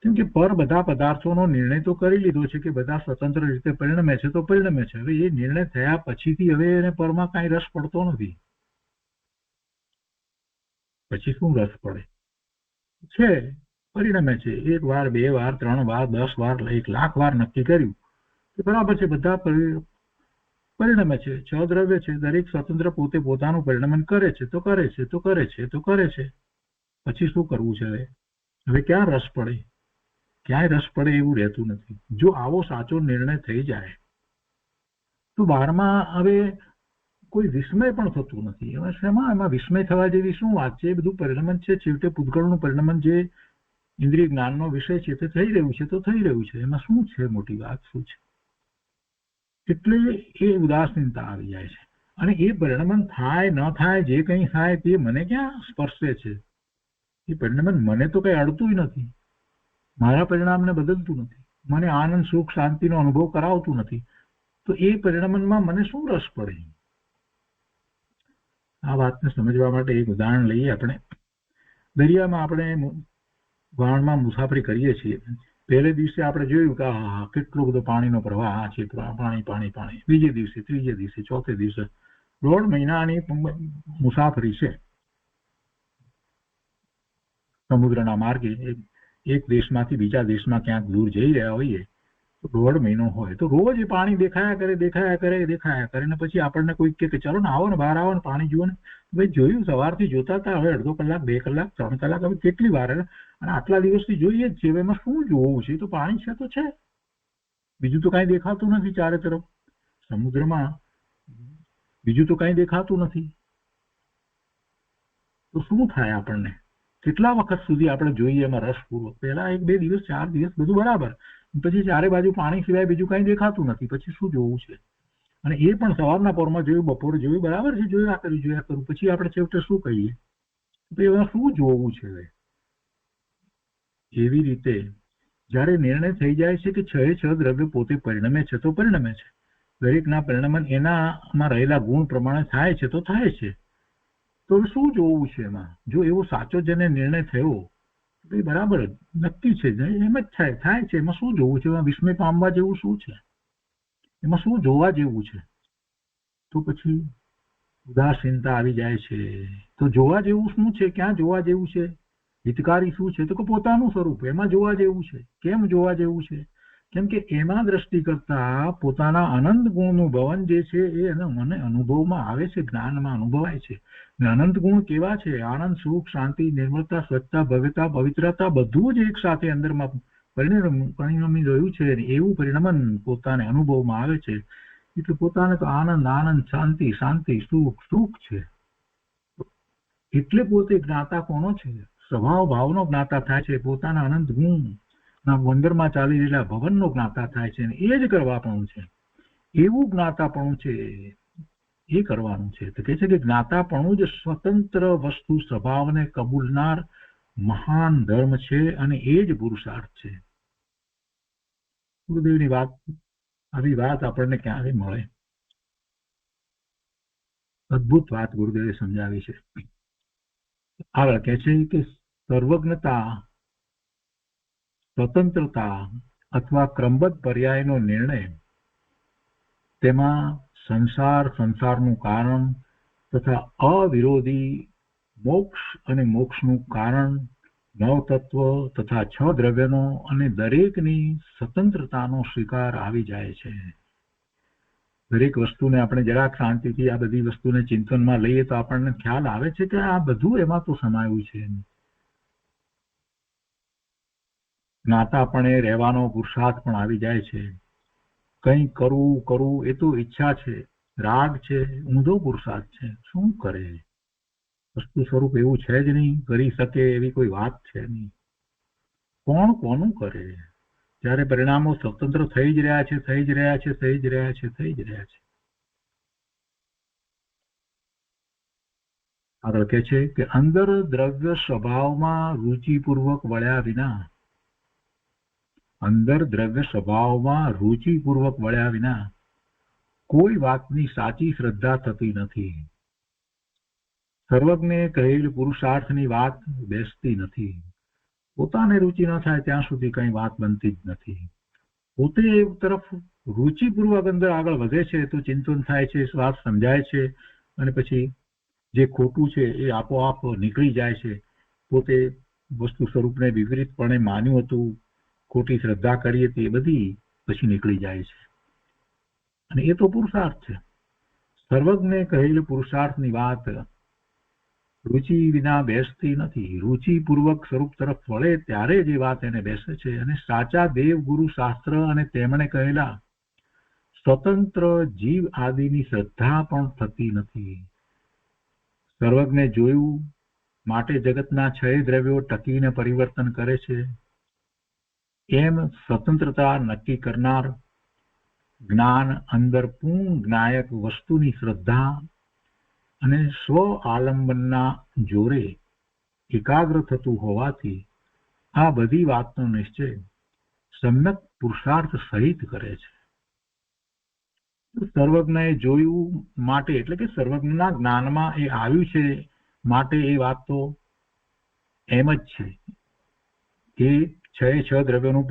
કેમ કે પર બધા પદાર્થોનો નિર્ણય તો કરી લીધો છે કે બધા સ્વતંત્ર રીતે પરિણમે છે તો પરિણમે છે. હવે એ નિર્ણય થયા પછીથી હવે એને પરમાં કાંઈ રસ પડતો નથી. પછી શું રસ પડે છે? પરિણમે છે. 1 વાર 2 વાર 3 વાર 10 વાર 1 લાખ વાર નક્કી કર્યું કે બરાબર છે, બધા પરિણમે છે. 6 દ્રવ્ય છે, દરેક સ્વતંત્ર પોતે પોતાનું પરિણમન કરે છે તો કરે છે. પછી શું કરવું છે? હવે ક્યાં રસ પડે? ક્યાંય રસ પડે એવું રહેતું નથી. જો આવો સાચો નિર્ણય થઈ જાય તો બારમાં હવે કોઈ વિસ્મય પણ થતું નથી. એમાં વિસ્મય થવા જેવી શું વાત છે? એ બધું પરિણમન છે. છેવટે પૂતગળનું પરિણમન જે ઇન્દ્રિય જ્ઞાનનો વિષય છે તે થઈ રહ્યું છે તો થઈ રહ્યું છે. એમાં શું છે? મોટી વાત શું છે? એટલે એ ઉદાસીનતા આવી જાય છે અને એ પરિણમન થાય ન થાય જે કંઈ થાય તે મને ક્યાં સ્પર્શે છે? એ પરિણમન મને તો કંઈ અડતું નથી, મારા પરિણામને બદલતું નથી, મને આનંદ સુખ શાંતિનો અનુભવ કરાવતું નથી. તો એ પરિણમનમાં મને શું રસ પડે? આ વાતને સમજવા માટે એક ઉદાહરણ લઈએ. આપણે દરિયામાં આપણે વહાણમાં મુસાફરી કરીએ છીએ. પહેલે દિવસે આપણે જોયું કે કેટલો બધો પાણીનો પ્રવાહ છે, પાણી. બીજે દિવસે, ત્રીજે દિવસે, ચોથે દિવસે 1.5 મહિનાની મુસાફરી છે સમુદ્રના માર્ગે. એક દેશમાંથી બીજા દેશમાં ક્યાંક દૂર જઈ રહ્યા હોઈએ તો 1.5 મહિનો હોય તો રોજ એ પાણી દેખાયા કરે ને પછી આપણને કોઈ કે ચલો ને આવો ને બહાર આવો ને પાણી જુઓ ને. ભાઈ જોયું, સવારથી જોતા હતા, હવે અડધો કલાક 2 કલાક 3 કલાક હવે કેટલી વાર અને આટલા દિવસથી જોઈએ જ છે. એમાં શું જોવું છે? તો પાણી છે તો છે, બીજું તો કાંઈ દેખાતું નથી. ચારે તરફ સમુદ્રમાં બીજું તો કાંઈ દેખાતું નથી. તો શું થાય આપણને કેટલા વખત સુધી આપણે જોઈએ એમાં રસપૂર્વક? પહેલા 1-2 દિવસ 4 દિવસ બધું બરાબર, પછી ચારે બાજુ પાણી સિવાય બીજું કઈ દેખાતું નથી, પછી શું જોવું છે? અને એ પણ સવારના પોરમાં જોયું, બપોરે જોયું, બરાબર છે, જોયા કરું, પછી આપણે છેવટે શું કહીએ? એમાં શું જોવું છે? એવી રીતે જ્યારે નિર્ણય થઈ જાય છે કે 6 દ્રવ્ય પોતે પરિણમે છે તો પરિણમે છે, દરેકના પરિણમન એનામાં રહેલા ગુણ પ્રમાણે થાય છે તો થાય છે, તો શું જોવું છે એમાં? જો એવો સાચો જેને નિર્ણય થયો તો બરાબર નક્કી છે, એમ જ થાય છે, એમાં શું જોવું છે? એમાં વિસ્મય પામવા જેવું શું છે? એમાં શું જોવા જેવું છે? તો પછી ઉદાસીનતા આવી જાય છે. તો જોવા જેવું શું છે? ક્યાં જોવા જેવું છે? હિતકારી શું છે? તો કે પોતાનું સ્વરૂપ, એમાં જોવા જેવું છે. કેમ જોવા જેવું છે? કેમ કે એમાં દ્રષ્ટિ કરતા પોતાના અનંત ગુણનું ભવન જે છે એ મને અનુભવમાં આવે છે, જ્ઞાનમાં અનુભવાય છે. અનંત ગુણ કેવા છે? આનંદ, સુખ, શાંતિ, નિર્મળતા, સ્વચ્છતા, ભવ્યતા, પવિત્રતા, બધું જ એક સાથે અંદરમાં પરિણમી રહ્યું છે. એવું પરિણમન પોતાને અનુભવમાં આવે છે. એટલે પોતાને તો આનંદ આનંદ, શાંતિ શાંતિ, સુખ સુખ છે. એટલે પોતે જ્ઞાતા કોનો છે? સ્વભાવ ભાવનો જ્ઞાતા થાય છે. પોતાના અનંત ગુણ ના અંદરમાં ચાલી રહેલા ભવનનો જ્ઞાતા થાય છે. એ જ કરવાપણું છે. એવું જ્ઞાતાપણું છે, એ કરવાનું છે. તો કે છે કે જ્ઞાતાપણું જ સ્વતંત્ર વસ્તુ સ્વભાવને કબૂલનાર મહાન ધર્મ છે, અને એ જ પુરુષાર્થ છે. ગુરુદેવની વાત, આવી વાત આપણને ક્યારે મળે? અદભુત વાત ગુરુદેવે સમજાવી છે. આગળ કહે છે કે સર્વજ્ઞતા, સ્વતંત્રતા અથવા ક્રમબદ્ધ પર્યાયનો નિર્ણય, તેમાં સંસારનું કારણ તથા અવિરોધી મોક્ષ અને મોક્ષનું કારણ, નવતત્વ તથા 6 દ્રવ્યનો અને દરેકની સ્વતંત્રતાનો સ્વીકાર આવી જાય છે. દરેક વસ્તુને આપણે જરાક શાંતિથી આ બધી વસ્તુને ચિંતનમાં લઈએ તો આપણને ખ્યાલ આવે છે કે આ બધું એમાં તો સમાયું છે. જ્ઞાતાપણે રહેવાનો પુરુષાર્થ પણ આવી જાય છે. કંઈ કરવું એ તો ઈચ્છા છે, રાગ છે, ઊંધો પુરુષાર્થ છે. શું કરે? વસ્તુ સ્વરૂપ એવું છે જ નહીં, કરી શકે એવી કોઈ વાત છે નહીં. કોણ કોનું કરે? ત્યારે પરિણામો સ્વતંત્ર થઈ જ રહ્યા છે, થઈ જ રહ્યા છે, થઈ જ રહ્યા છે, થઈ જ રહ્યા છે. આગળ કહે છે કે અંદર દ્રવ્ય સ્વભાવમાં રુચિપૂર્વક વળ્યા વિના, અંદર દ્રવ્ય સ્વભાવમાં રુચિપૂર્વક વળ્યા વિના કોઈ વાતની સાચી શ્રદ્ધા થતી નથી. સર્વજ્ઞે કહેલ પુરુષાર્થની વાત બેસતી નથી. પોતાને રુચિ ન થાય ત્યાં સુધી કઈ વાત બનતી જ નથી. પોતે એ તરફ રુચિપૂર્વક અંદર આગળ વધે છે તો ચિંતન થાય છે, વાત સમજાય છે, અને પછી જે ખોટું છે એ આપોઆપ નીકળી જાય છે. પોતે વસ્તુ સ્વરૂપને વિપરીતપણે માન્યું હતું, ખોટી શ્રદ્ધા કરી હતી, એ બધી પછી નીકળી જાય છે. અને એ તો પુરુષાર્થ છે. સર્વજ્ઞે કહેલ પુરુષાર્થની વાત રુચિ વિના બેસતી નથી. રુચિપૂર્વક સ્વરૂપ તરફ વળે ત્યારે જ એ વાત એને બેસે છે. અને સાચા દેવ ગુરુ શાસ્ત્ર અને તેમણે કહેલા સ્વતંત્ર જીવ આદિની શ્રદ્ધા પણ થતી નથી. સર્વજ્ઞે જોયું માટે જગતના 6 દ્રવ્યો ટકીને પરિવર્તન કરે છે. એમ સ્વતંત્રતા નક્કી કરનાર જ્ઞાન અંદર પૂર્ણ જ્ઞાયક વસ્તુની શ્રદ્ધા અને સ્વ આલંબનના જોરે એકાગ્ર થતું હોવાથી આ બધી વાતનો નિશ્ચય સમ્યક પુરુષાર્થ સહિત કરે છે. સર્વજ્ઞએ જોયું માટે, એટલે કે સર્વજ્ઞના જ્ઞાનમાં એ આવ્યું છે માટે એ વાત તો એમ જ છે કે 6 દ્રવ્યોનું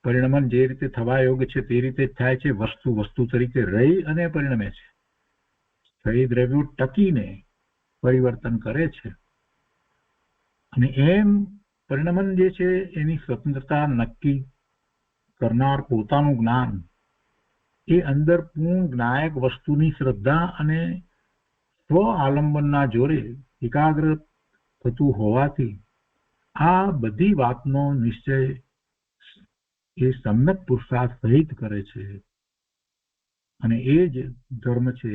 પરિણમન જે રીતે થવા યોગ્ય છે તે રીતે જ થાય છે. વસ્તુ તરીકે રહી અને પરિણમે છે. 6 દ્રવ્યો ટકીને પરિવર્તન કરે છે. અને એમ પરિણમન જે છે એની સ્વતંત્રતા નક્કી કરનાર પોતાનું જ્ઞાન એ અંદર પૂર્ણ જ્ઞાયક વસ્તુની શ્રદ્ધા અને સ્વ આલંબનના જોરે એકાગ્ર થતું હોવાથી આ બધી વાતનો નિશ્ચય એ સમ્યક પુરુષાર્થ સહિત કરે છે. અને એ જ ધર્મ છે,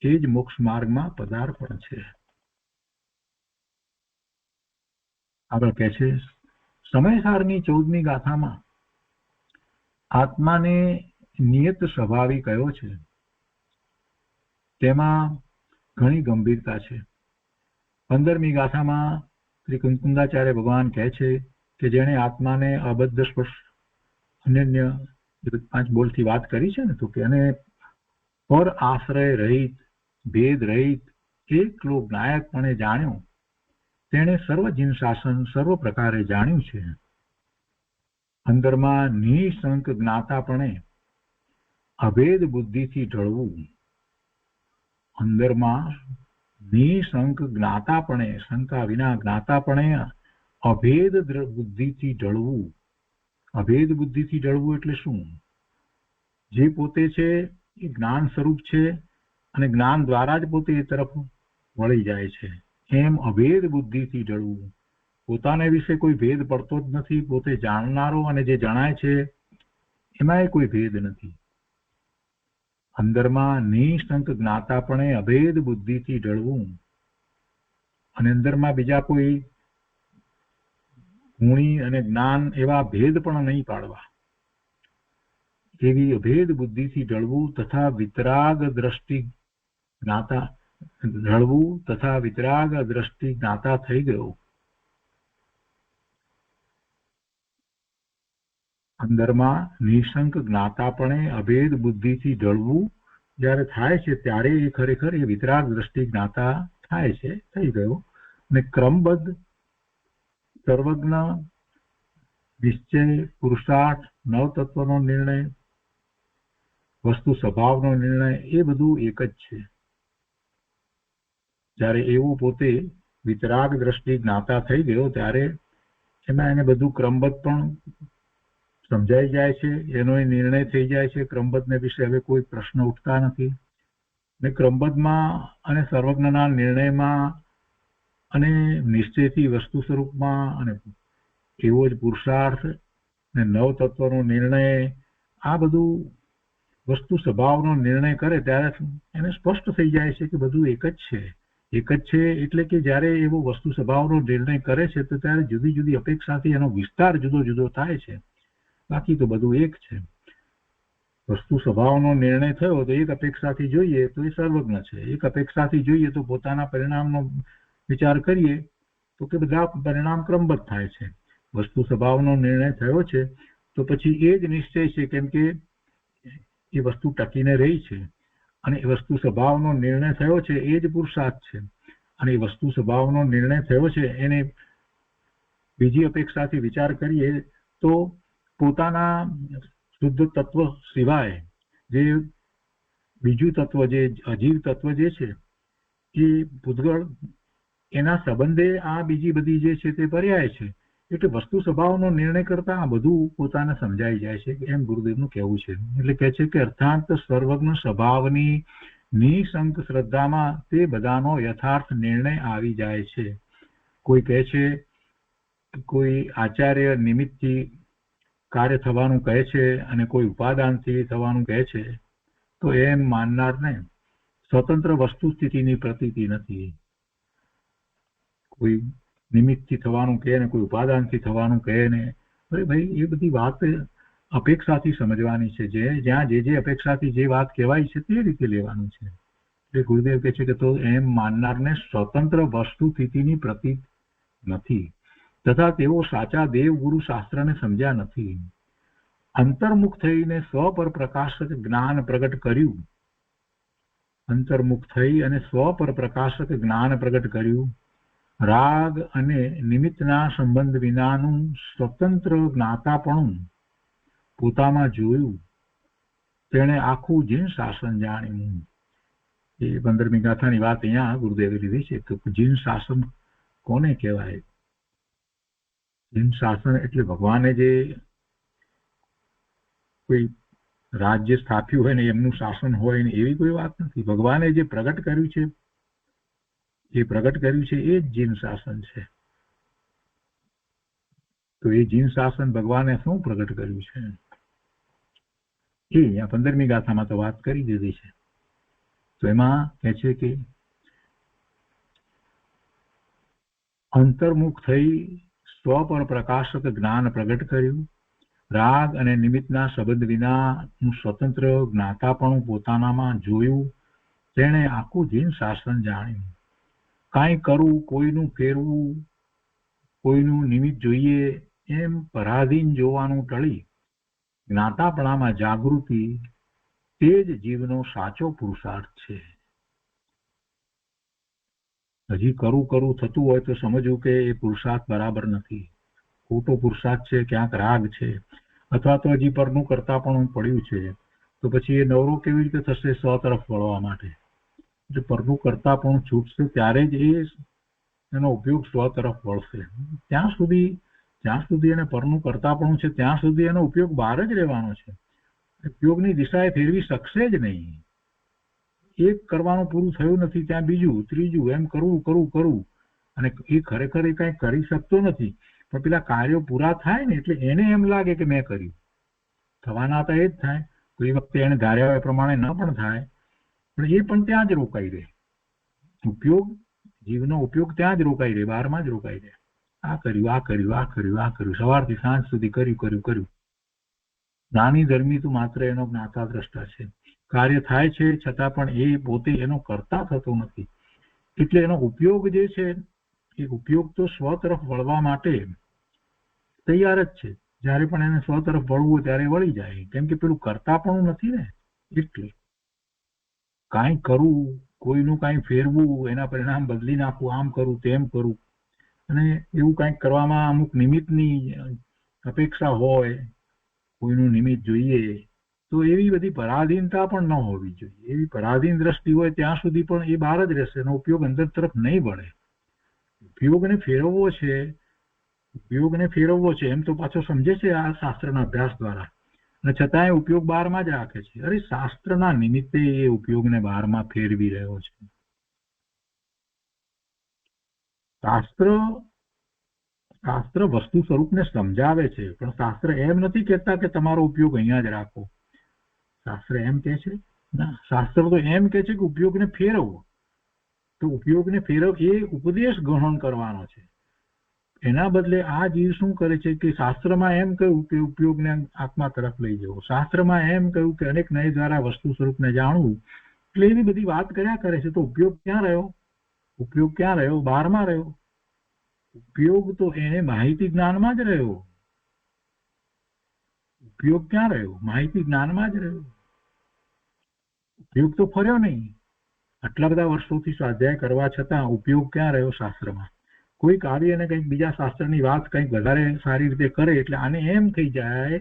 એ જ મોક્ષ માર્ગમાં પદાર્પણ છે. આગળ કહે છે સમયસારની 14મી ગાથામાં આત્માને નિયત સ્વભાવી કયો છે, તેમાં ઘણી ગંભીરતા છે. 15મી ગાથામાં શ્રી કુંકુંદાચાર્ય ભગવાન કહે છે કે જેણે આત્માને અબદ્ધ સ્પર્શ અનન્ય 5 બોલથી વાત કરી છે ને, તો કે અને પર આશ્રય રહિત ભેદ રહિત એકલો જ્ઞાયકપણે જાણ્યો, તેણે સર્વ જીન શાસન સર્વ પ્રકારે જાણ્યું છે. અંદરમાં નિશંક જ્ઞાતાપણે અભેદ બુદ્ધિથી ઢળવું, અંદરમાં નિશંક જ્ઞાતાપણે શંકા વિના જ્ઞાતાપણે અભેદ બુદ્ધિથી ઢળવું. અભેદ બુદ્ધિથી ઢળવું એટલે શું? જે પોતે છે એ જ્ઞાન સ્વરૂપ છે અને જ્ઞાન દ્વારા જ પોતે એ તરફ વળી જાય છે, એમ અભેદ બુદ્ધિથી ઢળવું. પોતાને વિશે કોઈ ભેદ પડતો જ નથી, પોતે જાણનારો અને જે જણાય છે એમાં કોઈ ભેદ નથી. અંદરમાં નિશંક જ્ઞાતાપણે અભેદ બુદ્ધિથી ઢળવું અને અંદરમાં બીજા કોઈ ગુણી અને જ્ઞાન એવા ભેદ પણ નહીં પાડવા, એવી અભેદ બુદ્ધિથી ઢળવું તથા વિતરાગ દ્રષ્ટિ જ્ઞાતા ઢળવું તથા વિતરાગ દ્રષ્ટિ જ્ઞાતા થઈ ગયો. અંદરમાં નિશંક જ્ઞાતાપણે અભેદ બુદ્ધિથી ઢળવું જ્યારે થાય છે ત્યારે એ ખરેખર એ વિતરાગ દ્રષ્ટિ જ્ઞાતા થાય છે, થઈ ગયો. અને ક્રમબદ્ધ સર્વજ્ઞ નિશ્ચય પુરુષાર્થ નવતત્વનો નિર્ણય વસ્તુ સ્વભાવનો નિર્ણય એ બધું એક જ છે. જ્યારે એવું પોતે વિતરાગ દ્રષ્ટિ જ્ઞાતા થઈ ગયો ત્યારે એમાં એને બધું ક્રમબદ્ધ પણ સમજાઈ જાય છે, એનો નિર્ણય થઈ જાય છે. ક્રમબદ્ધને વિશે હવે કોઈ પ્રશ્ન ઉઠતા નથી. ને ક્રમબદ્ધમાં અને સર્વજ્ઞના નિર્ણયમાં અને નિશ્ચયથી વસ્તુ સ્વરૂપમાં અને એવો જ પુરુષાર્થ ને નવ તત્વનો નિર્ણય, આ બધું વસ્તુ સ્વભાવનો નિર્ણય કરે ત્યારે એને સ્પષ્ટ થઈ જાય છે કે બધું એક જ છે. એક જ છે એટલે કે જ્યારે એવો વસ્તુ સ્વભાવનો નિર્ણય કરે છે તો ત્યારે જુદી જુદી અપેક્ષાથી એનો વિસ્તાર જુદો જુદો થાય છે, બાકી તો બધું એક છે. વસ્તુ સ્વભાવનો નિર્ણય થયો તો એક અપેક્ષાથી જોઈએ તો એ સર્વજ્ઞ છે, એક અપેક્ષાથી જોઈએ તો પોતાના પરિણામનો વિચાર કરીએ તો કે બધા પરિણામ ક્રમબદ્ધ થાય છે. વસ્તુ સ્વભાવનો નિર્ણય થયો છે તો પછી એ જ નિશ્ચય છે, કેમ કે એ વસ્તુ ટકીને રહી છે અને એ વસ્તુ સ્વભાવનો નિર્ણય થયો છે એ જ પુરુષાર્થ છે. અને એ વસ્તુ સ્વભાવનો નિર્ણય થયો છે એને બીજી અપેક્ષાથી વિચાર કરીએ તો પોતાના શુદ્ધ તત્વ સિવાય જે બીજું તત્વ, જે અજીવ તત્વ જે છે એ ભૂતગળ, એના સંબંધે આ બીજી બધી જે છે તે પર્યાય છે. એટલે વસ્તુ સ્વભાવનો નિર્ણય કરતા આ બધું પોતાને સમજાઈ જાય છે, એમ ગુરુદેવનું કહેવું છે. એટલે કહે છે કે અર્થાત સર્વજ્ઞ સ્વભાવની નિશંક શ્રદ્ધામાં તે બધાનો યથાર્થ નિર્ણય આવી જાય છે. કોઈ કહે છે, કોઈ આચાર્ય નિમિત્તથી કાર્ય થવાનું કહે છે અને કોઈ ઉપાદાનથી થવાનું કહે છે, તો એમ માનનારને સ્વતંત્ર વસ્તુ સ્થિતિની પ્રતીતિ નથી. કોઈ નિમિત્તથી થવાનું કહે ને કોઈ ઉપાદાનથી થવાનું કહે ને, અરે ભાઈ એ બધી વાત અપેક્ષાથી સમજવાની છે. જ્યાં જે અપેક્ષાથી જે વાત કહેવાય છે તે રીતે લેવાનું છે. એટલે ગુરુદેવ કહે છે કે તો એમ માનનારને સ્વતંત્ર વસ્તુ સ્થિતિની પ્રતીત નથી તથા તેઓ સાચા દેવ ગુરુ શાસ્ત્રને સમજ્યા નથી. અંતર્મુખ થઈને સ્વ પર પ્રકાશક જ્ઞાન પ્રગટ કર્યું, અંતર્મુખ થઈ અને સ્વ પર પ્રકાશક જ્ઞાન પ્રગટ કર્યું. રાગ અને નિમિત્તના સંબંધ વિનાનું સ્વતંત્ર જ્ઞાતાપણું પોતામાં જોયું, તેણે આખું જીન શાસન જાણ્યું. એ 15મી ગાથાની વાત અહીંયા ગુરુદેવે લીધી છે. તો જીન શાસન કોને કહેવાય? જીન શાસન એટલે ભગવાને જે કોઈ રાજ્ય સ્થાપ્યું હોય ને એમનું શાસન હોય ને એવી કોઈ વાત નથી. ભગવાને જે પ્રગટ કર્યું છે એ જ જીન શાસન છે. તો એ જીન શાસન ભગવાને શું પ્રગટ કર્યું છે એ અહીંયા 15મી ગાથામાં તો વાત કરી દીધી છે. તો એમાં કહે છે કે અંતર્મુખ થઈ સ્વ પર પ્રકાશક જ્ઞાન પ્રગટ કર્યું. રાગ અને નિમિત્તના સંબંધ વિનાનું સ્વતંત્ર જ્ઞાતાપણું પોતાનામાં જોયું. તેણે આખું જીન શાસન જાણ્યું. કાંઈ કરવું, કોઈનું ફેરવું, કોઈનું નિમિત્ત જોઈએ એમ પરાધીન જોવાનું ટળી જ્ઞાતાપણામાં જાગૃતિ તે જ જીવનો સાચો પુરુષાર્થ છે. હજી કરું થતું હોય તો સમજવું કે એ પુરુષાર્થ બરાબર નથી, ખોટો પુરુષાર્થ છે, ક્યાંક રાગ છે, અથવા તો હજી પરનું કરતા પણ પડ્યું છે. તો પછી એ નવરો કેવી રીતે થશે સ્વ તરફ વળવા માટે? જો પરનું કરતા પણ છૂટશે ત્યારે જ એનો ઉપયોગ સ્વ તરફ વળશે. ત્યાં સુધી એને પરનું કરતા પણ છે ત્યાં સુધી એનો ઉપયોગ બહાર જ રહેવાનો છે. ઉપયોગની દિશા એ ફેરવી શકશે જ નહીં. એક કરવાનું પૂરું થયું નથી ત્યાં બીજું, ત્રીજું, એમ કરવું અને એ ખરેખર એ કઈ કરી શકતો નથી. પણ પેલા કાર્યો પૂરા થાય ને એટલે એને એમ લાગે કે મેં કર્યું. થવાના હતા એ જ થાય. કોઈ વખતે એને ધાર્યા એ પ્રમાણે ન પણ થાય, પણ એ પણ ત્યાં જ રોકાઈ રહે. જીવનો ઉપયોગ ત્યાં જ રોકાઈ રહે, બહારમાં જ રોકાઈ રહે. આ કર્યું, સવારથી સાંજ સુધી કર્યું. નાની ધર્મી તો માત્ર એનો જ્ઞાતા દ્રષ્ટા છે. કાર્ય થાય છે છતાં પણ એ પોતે એનો કરતા થતો નથી. એટલે એનો ઉપયોગ જે છે એ ઉપયોગ તો સ્વ તરફ વળવા માટે તૈયાર જ છે. જયારે પણ એને સ્વ તરફ વળવું ત્યારે વળી જાય, કેમ કે પેલું કરતા પણ નથી ને. એટલે કાંઈ કરવું, કોઈનું કાંઈ ફેરવું, એના પરિણામ બદલી નાખવું, આમ કરું તેમ કરું, અને એવું કાંઈક કરવામાં અમુક નિમિત્તની અપેક્ષા હોય, કોઈનું નિમિત્ત જોઈએ, તો એવી બધી પરાધીનતા પણ ન હોવી જોઈએ. એવી પરાધીન દ્રષ્ટિ હોય ત્યાં સુધી પણ એ બહાર જ રહેશે, એનો ઉપયોગ અંદર તરફ નહીં વળે. ઉપયોગને ફેરવવો છે એમ તો પાછો સમજે છે આ શાસ્ત્રના અભ્યાસ દ્વારા, અને છતાંય ઉપયોગ બહારમાં જ રાખે છે. અરે શાસ્ત્રના નિમિત્તે એ ઉપયોગને બહારમાં ફેરવી રહ્યો છે. શાસ્ત્ર વસ્તુ સ્વરૂપને સમજાવે છે, પણ શાસ્ત્ર એમ નથી કહેતા કે તમારો ઉપયોગ અહીંયા જ રાખો. શાસ્ત્ર એમ કે છે ના, શાસ્ત્ર તો એમ કે છે કે ઉપયોગને ફેરવો. તો ઉપયોગને એ ઉપદેશ ગ્રહણ કરવાનો છે. એના બદલે આ જીવ શું કરે છે કે શાસ્ત્રમાં એમ કહ્યું કે ઉપયોગને આત્મા તરફ લઈ જવો, શાસ્ત્રમાં એમ કહ્યું કે અનેક નય દ્વારા વસ્તુ સ્વરૂપને જાણવું, એટલે એવી બધી વાત કર્યા કરે છે. તો ઉપયોગ ક્યાં રહ્યો? બહારમાં રહ્યો. ઉપયોગ તો એને માહિતી જ્ઞાનમાં જ રહ્યો. ઉપયોગ ક્યાં રહ્યો? માહિતી જ્ઞાનમાં જ રહ્યો. ઉપયોગ તો ફર્યો નહીં. આટલા બધા વર્ષોથી સ્વાધ્યાય કરવા છતાં ઉપયોગ ક્યાં રહ્યો? શાસ્ત્રમાં. કોઈક આવી અને કંઈક બીજા શાસ્ત્રની વાત કંઈક વધારે સારી રીતે કરે એટલે આને એમ થઈ જાય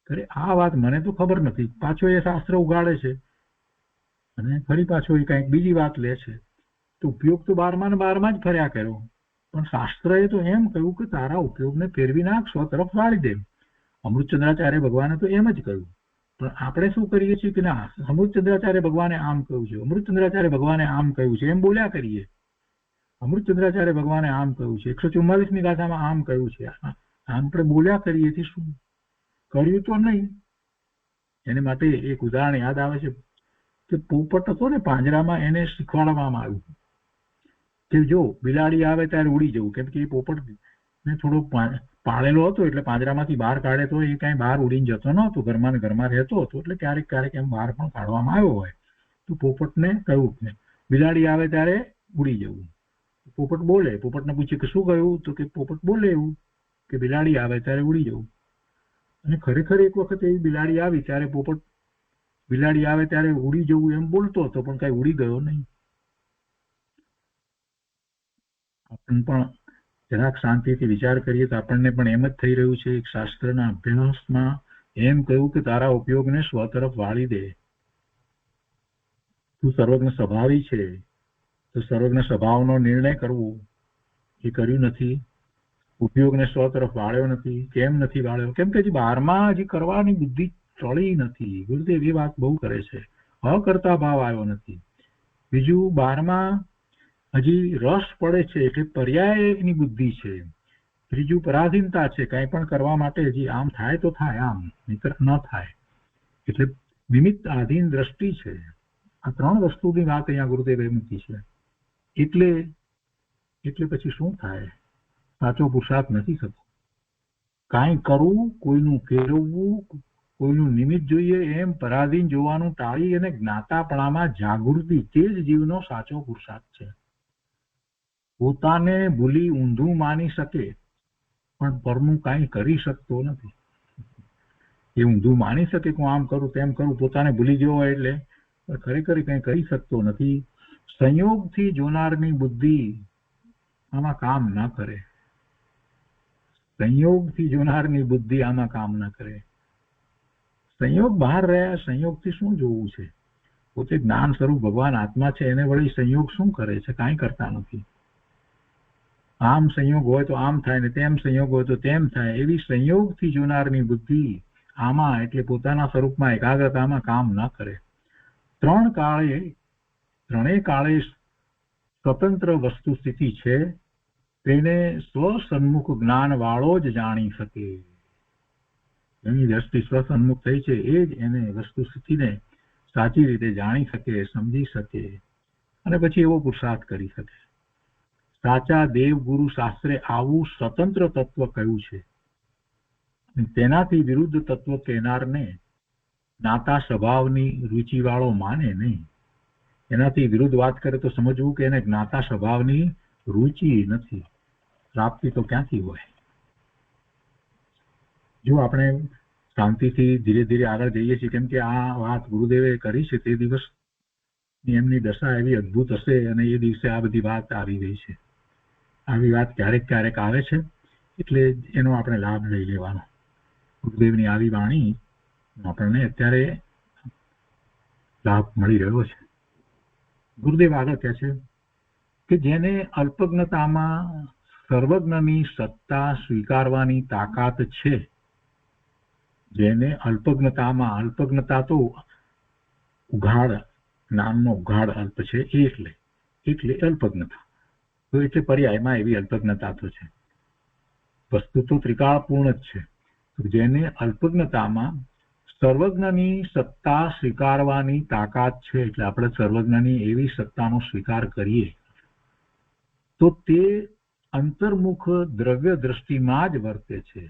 કે આ વાત મને તો ખબર નથી, પાછો એ શાસ્ત્ર ઉગાડે છે અને ફરી પાછો એ કંઈક બીજી વાત લે છે. તો ઉપયોગ તો બારમાં જ ફર્યા કર્યો. પણ શાસ્ત્રએ તો એમ કહ્યું કે તારા ઉપયોગને ફેરવી નાખ, સ્વ તરફ વાળી દે. અમૃતચંદ્રાચાર્ય ભગવાને તો એમ જ કહ્યું. પણ આપણે શું કરીએ છીએ કે ના, અમૃતચંદ્રાચાર્ય ભગવાને આમ કહ્યું છે, અમૃતચંદ્રાચાર્ય ભગવાને આમ કહ્યું છે, એમ બોલ્યા કરીએ. અમૃતચંદ્રાચાર્ય ભગવાને આમ કહ્યું છે, 144મી ગાથામાં આમ કહ્યું છે, આમ આપણે બોલ્યા કરીએ છીએ. શું કર્યું તો નહીં. એને માટે એક ઉદાહરણ યાદ આવે છે કે પોપટ હતો ને પાંજરામાં, એને શીખવાડવામાં આવ્યું કે જો બિલાડી આવે ત્યારે ઉડી જવું, કેમ કે એ પોપટ ને થોડો પાળેલો હતો એટલે પાંજરામાંથી બહાર કાઢે તો એ કાંઈ બહાર ઉડીને જતો નહોતો, ઘરમાં ને ઘરમાં રહેતો હતો. એટલે ક્યારેક એમ બહાર પણ કાઢવામાં આવ્યો હોય તો પોપટને કહ્યું કે બિલાડી આવે ત્યારે ઉડી જવું. પોપટ બોલે, પોપટને પૂછે કે શું કહ્યું? તો કે પોપટ બોલે એવું કે બિલાડી આવે ત્યારે ઉડી જવું. અને ખરેખર એક વખત એવી બિલાડી આવી ત્યારે પોપટ બિલાડી આવે ત્યારે ઉડી જવું એમ બોલતો હતો, પણ કઈ ઉડી ગયો નહીં. આપણને પણ જરાક શાંતિથી વિચાર કરીએ તો આપણને પણ એમ જ થઈ રહ્યું છે. એક શાસ્ત્રના અભ્યાસમાં એમ કહ્યું કે તારા ઉપયોગને સ્વ તરફ વાળી દે. તું સર્વજ્ઞ સ્વભાવી છે તો સર્વજ્ઞ સ્વભાવનો નિર્ણય કરવો એ કર્યું નથી. ઉપયોગને સ્વ તરફ વાળ્યો નથી. કેમ નથી વાળ્યો? કેમ કે હજી બહારમાં હજી કરવાની બુદ્ધિ ચડી નથી. ગુરુદેવ એ વાત બહુ કરે છે, અકર્તા ભાવ આવ્યો નથી. બીજું, બહારમાં હજી રસ પડે છે એટલે પર્યાયની બુદ્ધિ છે. ત્રીજું, પરાધીનતા છે, કંઈ પણ કરવા માટે હજી આમ થાય તો થાય, આમ નહીતર ન થાય. એટલે નિમિત્ત આધીન દ્રષ્ટિ છે. આ ત્રણ વસ્તુની વાત અહીંયા ગુરુદેવે મૂકી છે. એટલે પછી શું થાય? સાચો પુરુષાર્થ નથી થતો. કાંઈ કરવું, કોઈનું ફેરવવું, કોઈનું નિમિત્ત જોઈએ એમ પરાધીન જોવાનું ટાળી અને જ્ઞાતાપણામાં જાગૃતિ, તે જ જીવનો સાચો પુરુષાર્થ છે. પોતાને ભૂલી ઊંધું માની શકે પણ પરનું કાંઈ કરી શકતો નથી. એ ઊંધું માની શકે કે હું આમ કરું તેમ કરું, પોતાને ભૂલી ગયો હોય એટલે ખરેખર કંઈ કરી શકતો નથી. સંયોગથી જોનારની બુદ્ધિ આમાં કામ ન કરે. સંયોગથી જોનારની બુદ્ધિ આમાં કામ ન કરે. સંયોગ બહાર રહ્યા, સંયોગથી શું જોવું છે? પોતે જ્ઞાન સ્વરૂપ ભગવાન આત્મા છે, એને વળી સંયોગ શું કરે છે? કાંઈ કરતા નથી. આમ સંયોગ હોય તો આમ થાય ને તેમ સંયોગ હોય તો તેમ થાય, એવી સંયોગથી જોનારની બુદ્ધિ આમાં એટલે પોતાના સ્વરૂપમાં એકાગ્રતામાં કામ ન કરે. ત્રણેય કાળે સ્વતંત્ર વસ્તુ સ્થિતિ છે, તેને સ્વસન્મુખ જ્ઞાન વાળો જ જાણી શકે. એની દ્રષ્ટિ સ્વસન્મુખ થઈ છે, એ જ એને વસ્તુ સ્થિતિને સાચી રીતે જાણી શકે, સમજી શકે અને પછી એવો પુરુષાર્થ કરી શકે. સાચા દેવ ગુરુ શાસ્ત્રે આવું સ્વતંત્ર તત્વ કહ્યું છે. તેનાથી વિરુદ્ધ તત્વ કહેનારને જ્ઞાતા સ્વભાવની રુચિ વાળો માને નહીં. એનાથી વિરુદ્ધ વાત કરે તો સમજવું કે એને જ્ઞાતા સ્વભાવની રુચિ નથી. પ્રાપ્તિ તો ક્યાંથી હોય? જો આપણે શાંતિથી ધીરે ધીરે આગળ જઈએ છીએ, કેમ કે આ વાત ગુરુદેવે કરી છે તે દિવસ એમની દશા એવી અદભુત હશે અને એ દિવસે આ બધી વાત આવી ગઈ છે. આવી વાત ક્યારેક ક્યારેક આવે છે, એટલે એનો આપણે લાભ લઈ લેવાનો. ગુરુદેવની આવી વાણી આપણને અત્યારે લાભ મળી રહ્યો છે. ગુરુદેવ આગળ કહે છે કે જેને અલ્પજ્ઞતામાં સર્વજ્ઞની સત્તા સ્વીકારવાની તાકાત છે, જેને અલ્પજ્ઞતામાં, અલ્પજ્ઞતા તો ઉઘાડ, જ્ઞાનનો ઉઘાડ અલ્પ છે, એટલે અલ્પજ્ઞતા તો એટલે પર્યાયમાં એવી અલ્પજ્ઞતા તો છે. વસ્તુ તો ત્રિકાળપૂર્ણ જ છે. જેને અલ્પજ્ઞતામાં સર્વજ્ઞની સત્તા સ્વીકારવાની તાકાત છે, એટલે આપણે સર્વજ્ઞની એવી સત્તાનો સ્વીકાર કરીએ તો તે અંતર્મુખ દ્રવ્ય દ્રષ્ટિમાં જ વર્તે છે.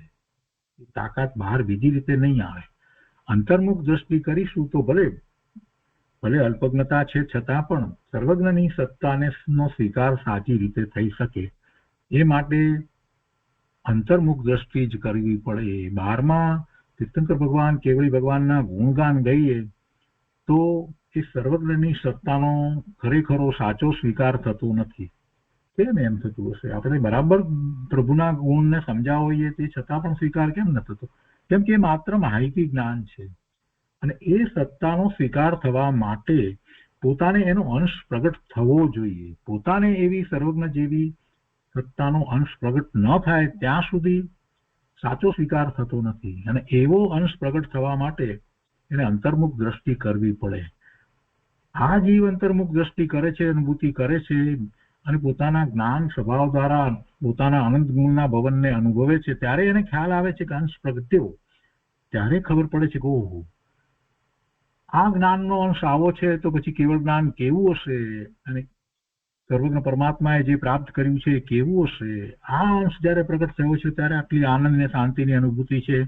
તાકાત બહાર બીજી રીતે નહીં આવે. અંતર્મુખ દ્રષ્ટિ કરીશું તો ભલે અલ્પજ્ઞતા છે છતાં પણ સર્વજ્ઞની સત્તાને નો સ્વીકાર સાચી રીતે થઈ શકે એ માટે અંતર્મુખ દ્રષ્ટિ જ કરવી પડે. બહારમાં તીર્થંકર ભગવાન, કેવળી ભગવાનના ગુણગાન ગઈએ તો એ સર્વજ્ઞની સત્તાનો ખરેખરો સાચો સ્વીકાર થતો નથી. કેમ એમ થતું હશે? આપણે બરાબર પ્રભુના ગુણને સમજાવો હોઈએ તે છતાં પણ સ્વીકાર કેમ ન થતો? કેમ કે માત્ર માહિતી જ્ઞાન છે અને એ સત્તાનો સ્વીકાર થવા માટે પોતાને એનો અંશ પ્રગટ થવો જોઈએ. પોતાને એવી સર્વજ્ઞ જેવી સત્તાનો અંશ પ્રગટ ન થાય ત્યાં સુધી સાચો સ્વીકાર થતો નથી. અને એવો અંશ પ્રગટ થવા માટે એને અંતર્મુખ દ્રષ્ટિ કરવી પડે. આ જીવ અંતર્મુખ દ્રષ્ટિ કરે છે, અનુભૂતિ કરે છે અને પોતાના જ્ઞાન સ્વભાવ દ્વારા પોતાના અનંત ગુણના ભવનને અનુભવે છે, ત્યારે એને ખ્યાલ આવે છે કે અંશ પ્રગટ્યો. ત્યારે ખબર પડે છે કે ઓહો, આ જ્ઞાનનો અંશ આવો છે તો પછી કેવળ જ્ઞાન કેવું હશે અને સર્વજ્ઞ પરમાત્માએ જે પ્રાપ્ત કર્યું છે એ કેવું હશે. આ અંશ જ્યારે પ્રગટ થયો છે ત્યારે આટલી આનંદ ને શાંતિની અનુભૂતિ છે,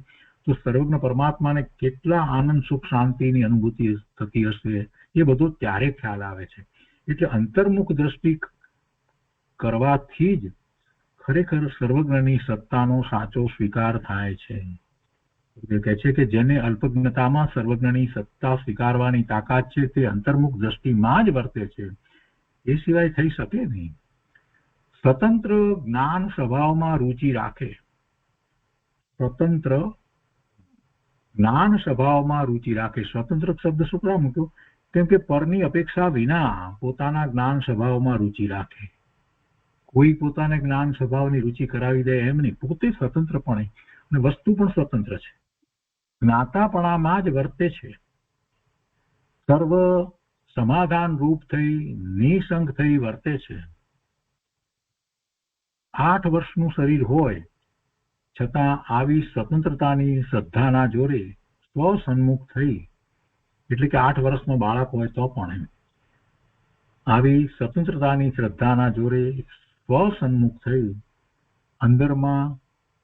તો સર્વજ્ઞ પરમાત્માને કેટલા આનંદ સુખ શાંતિની અનુભૂતિ થતી હશે, એ બધું ત્યારે ખ્યાલ આવે છે. એટલે અંતર્મુખ દ્રષ્ટિ કરવાથી જ ખરેખર સર્વજ્ઞની સત્તાનો સાચો સ્વીકાર થાય છે. એ કહે છે કે જેને અલ્પજ્ઞતામાં સર્વજ્ઞની સત્તા સ્વીકારવાની તાકાત છે તે અંતર્મુખ દ્રષ્ટિમાં જ વર્તે છે, એ સિવાય થઈ શકે નહીં. સ્વતંત્ર જ્ઞાન સ્વભાવમાં રુચિ રાખે. સ્વતંત્ર જ્ઞાન સ્વભાવમાં રુચિ રાખે. સ્વતંત્ર શબ્દ શું કામ મૂક્યો? કેમ કે પરની અપેક્ષા વિના પોતાના જ્ઞાન સ્વભાવમાં રુચિ રાખે. કોઈ પોતાને જ્ઞાન સ્વભાવની રુચિ કરાવી દે એમ નહીં, પોતે સ્વતંત્રપણે, અને વસ્તુ પણ સ્વતંત્ર છે, જ્ઞાતાપણામાં જ વર્તે છે. સર્વ સમાધાન રૂપ થઈ નિસંગ થઈ વર્તે છે. 8 વર્ષનું શરીર હોય છતાં આવી સ્વતંત્રતાની શ્રદ્ધાના જોરે સ્વસન્મુખ થઈ, એટલે કે 8 વર્ષનો બાળક હોય તો પણ આવી સ્વતંત્રતાની શ્રદ્ધાના જોરે સ્વસન્મુખ થઈ અંદરમાં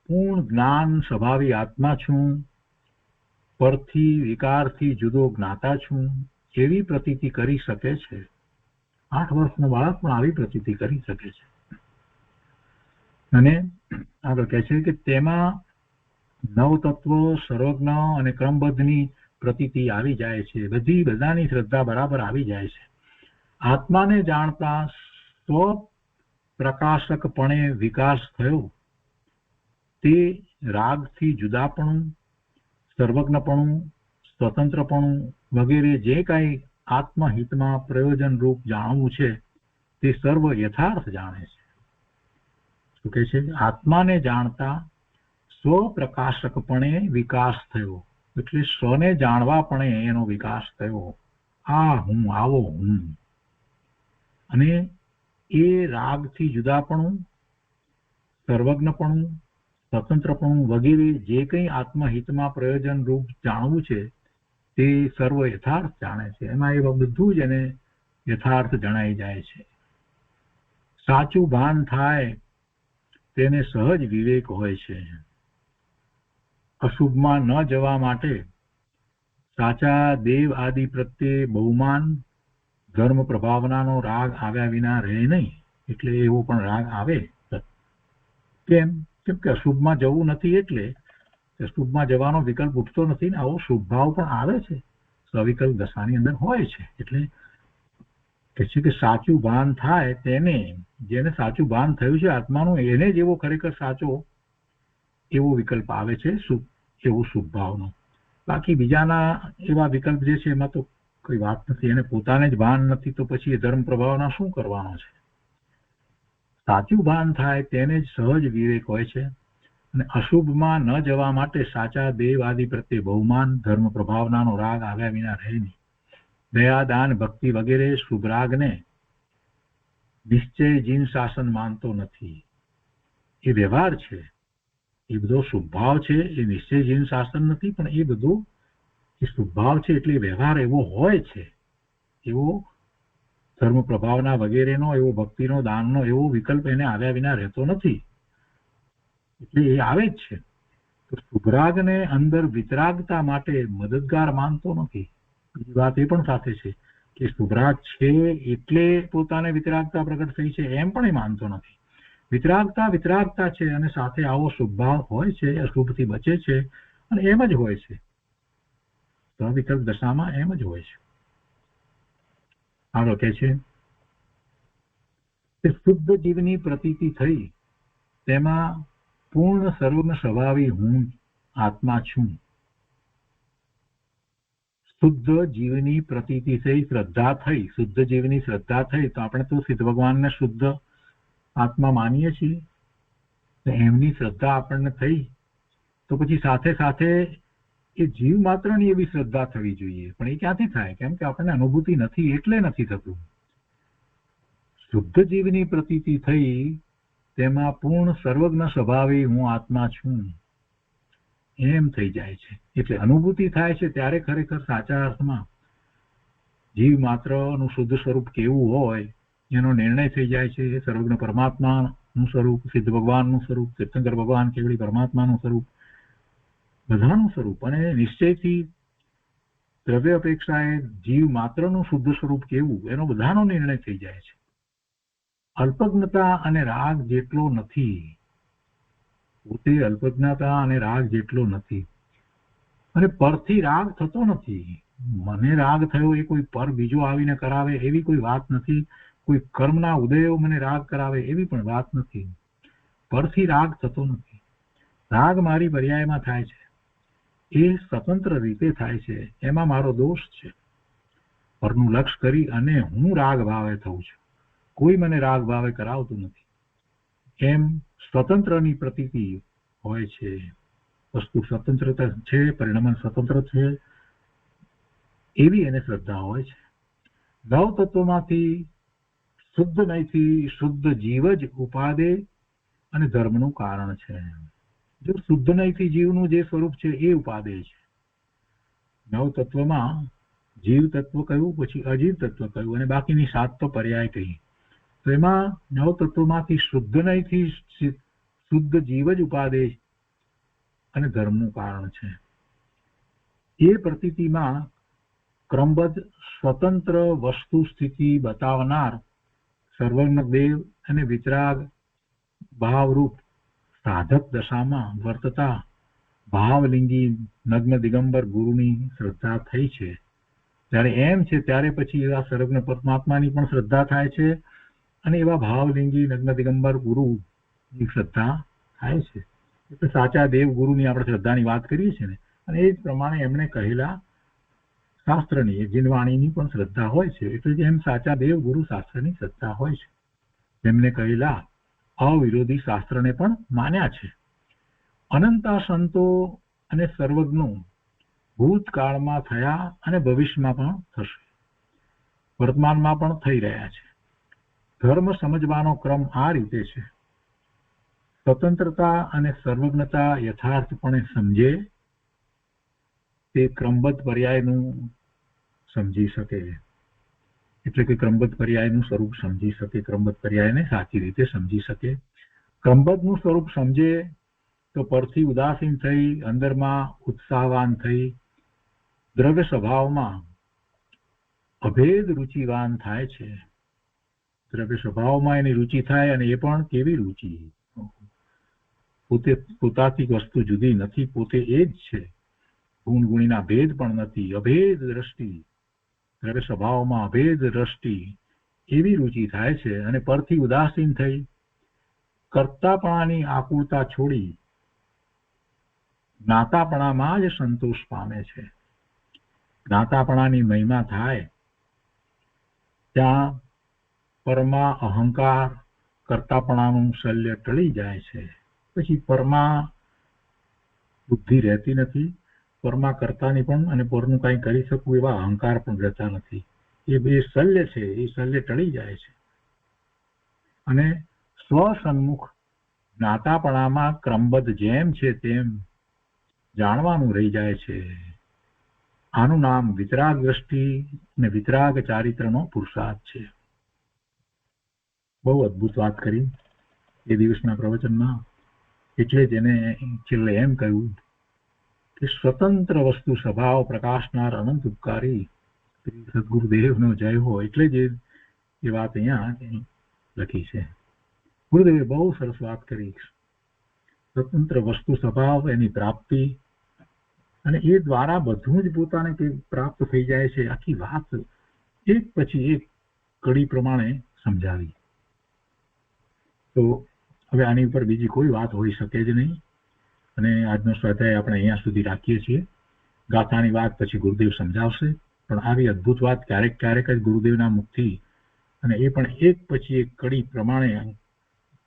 પૂર્ણ જ્ઞાન સ્વભાવી આત્મા છું, પરથી વિકારથી જુદો જ્ઞાતા છું, એવી પ્રતીતિ કરી શકે છે. 8 વર્ષનો બાળક પણ આવી પ્રતીતિ કરી શકે છે. અને આગળ કહે છે કે તેમાં નવતત્વ, સર્વજ્ઞ અને ક્રમબદ્ધની પ્રતીતિ આવી જાય છે. બધાની શ્રદ્ધા બરાબર આવી જાય છે. આત્માને જાણતા સ્વ પ્રકાશકપણે વિકાસ થયો તે રાગથી જુદાપણું, સર્વજ્ઞપણું, સ્વતંત્રપણું વગેરે જે કાંઈ આત્મહિતમાં પ્રયોજન રૂપ જાણવું છે તે સર્વ યથાર્થ જાણે છે. શું કહે છે? આત્માને જાણતા સ્વપ્રકાશકપણે વિકાસ થયો, એટલે સ્વને જાણવાપણે એનો વિકાસ થયો. આ હું, આવો હું. અને એ રાગથી જુદાપણું, સર્વજ્ઞપણું, સ્વતંત્રપણું વગેરે જે કંઈ આત્મહિતમાં પ્રયોજન રૂપ જાણવું છે તે સર્વ યથાર્થ જાણે છે. એમાં એ બધું જ એને યથાર્થ જણાઈ જાય છે. સાચું ભાન થાય તેને સહજ વિવેક હોય છે. અશુભમાં ન જવા માટે સાચા દેવ આદિ પ્રત્યે બહુમાન, ધર્મ પ્રભાવનાનો રાગ આવ્યા વિના રહે નહીં. એટલે એવો પણ રાગ આવે. કેમ કે અશુભમાં જવું નથી, એટલે શુભમાં જવાનો વિકલ્પ ઉઠતો નથી ને આવો શુભ ભાવ પણ આવે છે, સવિકલ્પ દશાની અંદર હોય છે. એટલે કહે છે કે સાચું ભાન થાય તેને, જેને સાચું ભાન થયું છે આત્માનું, એને જ એવો ખરેખર સાચો એવો વિકલ્પ આવે છે, એવો શુભ ભાવનો. બાકી બીજાના એવા વિકલ્પ જે છે એમાં તો કોઈ વાત નથી. એને પોતાને જ ભાન નથી તો પછી એ ધર્મ પ્રભાવના શું કરવાનો છે? સાચું ભાન થાય તેને જ સહજ વિવેક હોય છે. અને અશુભમાં ન જવા માટે સાચા દેવ આદિ પ્રત્યે બહુમાન, ધર્મ પ્રભાવનાનો રાગ આવ્યા વિના રહે નહીં. દયા, દાન, ભક્તિ વગેરે શુભ રાગને નિશ્ચય જીન શાસન માનતો નથી. એ વ્યવહાર છે, એ બધો શુભભાવ છે, એ નિશ્ચય જીન શાસન નથી, પણ એ બધો એ શુભભાવ છે. એટલે વ્યવહાર એવો હોય છે, એવો ધર્મ પ્રભાવના વગેરેનો, એવો ભક્તિનો, દાનનો એવો વિકલ્પ એને આવ્યા વિના રહેતો નથી. એટલે એ આવે જ છે. તો શુભરાગને અંદર વિતરાગતા માટે મદદગાર માનતો નથી. બીજી વાત એ પણ સાથે છે કે શુભરાગ છે એટલે પોતાને વિતરાગતા પ્રગટ થઈ છે એમ પણ એ માનતો નથી. વિતરાગતા છે અને સાથે આવો શુભભાવ હોય છે, અશુભથી બચે છે અને એમ જ હોય છે. સવિકલ્પ દશામાં એમ જ હોય છે. આગળ કહે છે કે શુદ્ધ જીવની પ્રતીતિ થઈ તેમાં પૂર્ણ સર્વજ્ઞ સ્વભાવી હું આત્મા છું. શુદ્ધ જીવની પ્રતીતિ થઈ, શ્રદ્ધા થઈ, શુદ્ધ જીવની શ્રદ્ધા થઈ તો આપણે તો સિદ્ધ ભગવાનને શુદ્ધ આત્મા માનીએ છીએ. એમની શ્રદ્ધા આપણને થઈ તો પછી સાથે સાથે એ જીવ માત્રની એવી શ્રદ્ધા થવી જોઈએ. પણ એ ક્યાંથી થાય? કેમ કે આપણને અનુભૂતિ નથી એટલે નથી થતું. શુદ્ધ જીવની પ્રતીતિ થઈ તેમાં પૂર્ણ સર્વજ્ઞ સ્વભાવી હું આત્મા છું એમ થઈ જાય છે. એટલે અનુભૂતિ થાય છે ત્યારે ખરેખર સાચા અર્થમાં જીવ માત્રનું શુદ્ધ સ્વરૂપ કેવું હોય એનો નિર્ણય થઈ જાય છે. સર્વજ્ઞ પરમાત્માનું સ્વરૂપ, સિદ્ધ ભગવાનનું સ્વરૂપ, તીર્થંકર ભગવાન કેવડી પરમાત્માનું સ્વરૂપ, બધાનું સ્વરૂપ અને નિશ્ચયથી દ્રવ્ય અપેક્ષાએ જીવ માત્રનું શુદ્ધ સ્વરૂપ કેવું એનો બધાનો નિર્ણય થઈ જાય છે. અલ્પજ્ઞતા અને રાગ જેટલો નથી, પોતે અલ્પજ્ઞતા અને રાગ જેટલો નથી, અને પરથી રાગ થતો નથી. મને રાગ થયો એ કોઈ પર બીજો આવીને કરાવે એવી કોઈ વાત નથી. કોઈ કર્મના ઉદયો મને રાગ કરાવે એવી પણ વાત નથી. પરથી રાગ થતો નથી. રાગ મારી પર્યાયમાં થાય છે, એ સ્વતંત્ર રીતે થાય છે. એમાં મારો દોષ છે. પરનું લક્ષ કરી અને હું રાગ ભાવે થઉં છું, કોઈ મને રાગ ભાવે કરાવતું નથી. એમ સ્વતંત્રની પ્રતીતિ હોય છે. વસ્તુ સ્વતંત્રતા છે, પરિણામ સ્વતંત્ર છે, એવી એને શ્રદ્ધા હોય છે. નવ તત્વમાંથી શુદ્ધ નહીંથી શુદ્ધ જીવ જ ઉપાદે અને ધર્મનું કારણ છે. જો શુદ્ધ નહીંથી જીવનું જે સ્વરૂપ છે એ ઉપાદે છે. નવ તત્વમાં જીવ તત્વ કહ્યું, પછી અજીવ તત્વ કહ્યું અને બાકીની 7 તો પર્યાય કહી. તો એમાં નવ તત્વમાંથી શુદ્ધ નહીંથી શુદ્ધ જીવ જ ઉપાદેશ અને ધર્મનું કારણ છે. એ પ્રતીતિમાં ક્રમબદ્ધ સ્વતંત્ર વસ્તુ સ્થિતિ બતાવનાર સર્વજ્ઞ દેવ અને વિતરાગ ભાવરૂપ સાધક દશામાં વર્તતા ભાવલિંગી નગ્ન દિગંબર ગુરુની શ્રદ્ધા થઈ છે. જ્યારે એમ છે ત્યારે પછી એવા સર્વજ્ઞ પરમાત્માની પણ શ્રદ્ધા થાય છે અને એવા ભાવલિંગી નગ્ન દિગંબર ગુરુની શ્રદ્ધા થાય છે. એટલે સાચા દેવ ગુરુની આપણે શ્રદ્ધાની વાત કરીએ છીએ ને, અને એ જ પ્રમાણે એમણે કહેલા શાસ્ત્રની જીનવાણીની પણ શ્રદ્ધા હોય છે. એટલે જેમ સાચા દેવ ગુરુ શાસ્ત્રની શ્રદ્ધા હોય છે, જેમને કહેલા અવિરોધી શાસ્ત્રને પણ માન્યા છે. અનંતા સંતો અને સર્વજ્ઞો ભૂતકાળમાં થયા અને ભવિષ્યમાં પણ થશે, વર્તમાનમાં પણ થઈ રહ્યા છે. ધર્મ સમજવાનો ક્રમ આ રીતે છે. સ્વતંત્રતા અને સર્વજ્ઞતા યથાર્થપણે સમજે તે ક્રમબદ્ધ પર્યાયનું સમજી શકે, એટલે કે ક્રમબદ્ધ પર્યાયનું સ્વરૂપ સમજી શકે, ક્રમબદ્ધ પર્યાયને સાચી રીતે સમજી શકે. ક્રમબદ્ધનું સ્વરૂપ સમજે તો પરથી ઉદાસીન થઈ અંદરમાં ઉત્સાહવાન થઈ દ્રવ્ય સ્વભાવમાં અભેદ રુચિવાન થાય છે. દ્રવ્ય સ્વભાવમાં એની રુચિ થાય, અને એ પણ કેવી રુચિ? પોતે પોતાથી વસ્તુ જુદી નથી, પોતે એ જ છે. ગુણ ગુણીના ભેદ પણ નથી, અભેદ દ્રષ્ટિ, દ્રવ્ય સ્વભાવમાં અભેદ દ્રષ્ટિ, એવી રુચિ થાય છે. અને પરથી ઉદાસીન થઈ કર્તાપણાની આકુળતા છોડી જ્ઞાતાપણામાં જ સંતોષ પામે છે. જ્ઞાતાપણાની મહિમા થાય ત્યાં પરમા અહંકાર કર્તાપણાનું શલ્ય ટળી જાય છે. પછી પરમાં બુદ્ધિ રહેતી નથી, પરમાં કરતાની પણ અને પરનું કંઈ કરી શકું એવા અહંકાર પણ રહેતા નથી. એ બે શલ્ય છે, એ શલ્ય ટળી જાય છે અને સ્વસન્મુખ જ્ઞાતાપણામાં ક્રમબદ્ધ જેમ છે તેમ જાણવાનું રહી જાય છે. આનું નામ વિતરાગ દ્રષ્ટિ અને વિતરાગ ચારિત્રનો પુરુષાર્થ છે. બહુ અદભુત વાત કરી એ દિવસના પ્રવચનમાં. એટલે જ એને છેલ્લે એમ કહ્યું કે સ્વતંત્ર વસ્તુ સ્વભાવ પ્રકાશનાર અનંત ઉપકારી શ્રી સદગુરુદેવનો જય હો. એટલે જ એ વાત અહીંયા લખી છે. ગુરુદેવે બહુ સરસ વાત કરી. સ્વતંત્ર વસ્તુ સ્વભાવ, એની પ્રાપ્તિ, અને એ દ્વારા બધું જ પોતાને પ્રાપ્ત થઈ જાય છે. આખી વાત એક પછી એક કડી પ્રમાણે સમજાવી. તો હવે આની ઉપર બીજી કોઈ વાત હોઈ શકે જ નહીં, અને આજનો સ્વાધ્યાય આપણે અહીંયા સુધી રાખીએ છીએ. ગાથાની વાત પછી ગુરુદેવ સમજાવશે, પણ આવી અદભુત વાત ક્યારેક ક્યારેક જ ગુરુદેવના મુખથી, અને એ પણ એક પછી એક કડી પ્રમાણે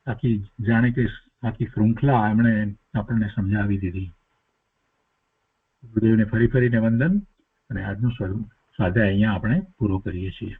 આખી જાણે કે આખી શૃંખલા એમણે આપણને સમજાવી દીધી. ગુરુદેવને ફરી ફરીને વંદન, અને આજનો સ્વાધ્યાય અહીંયા આપણે પૂરો કરીએ છીએ.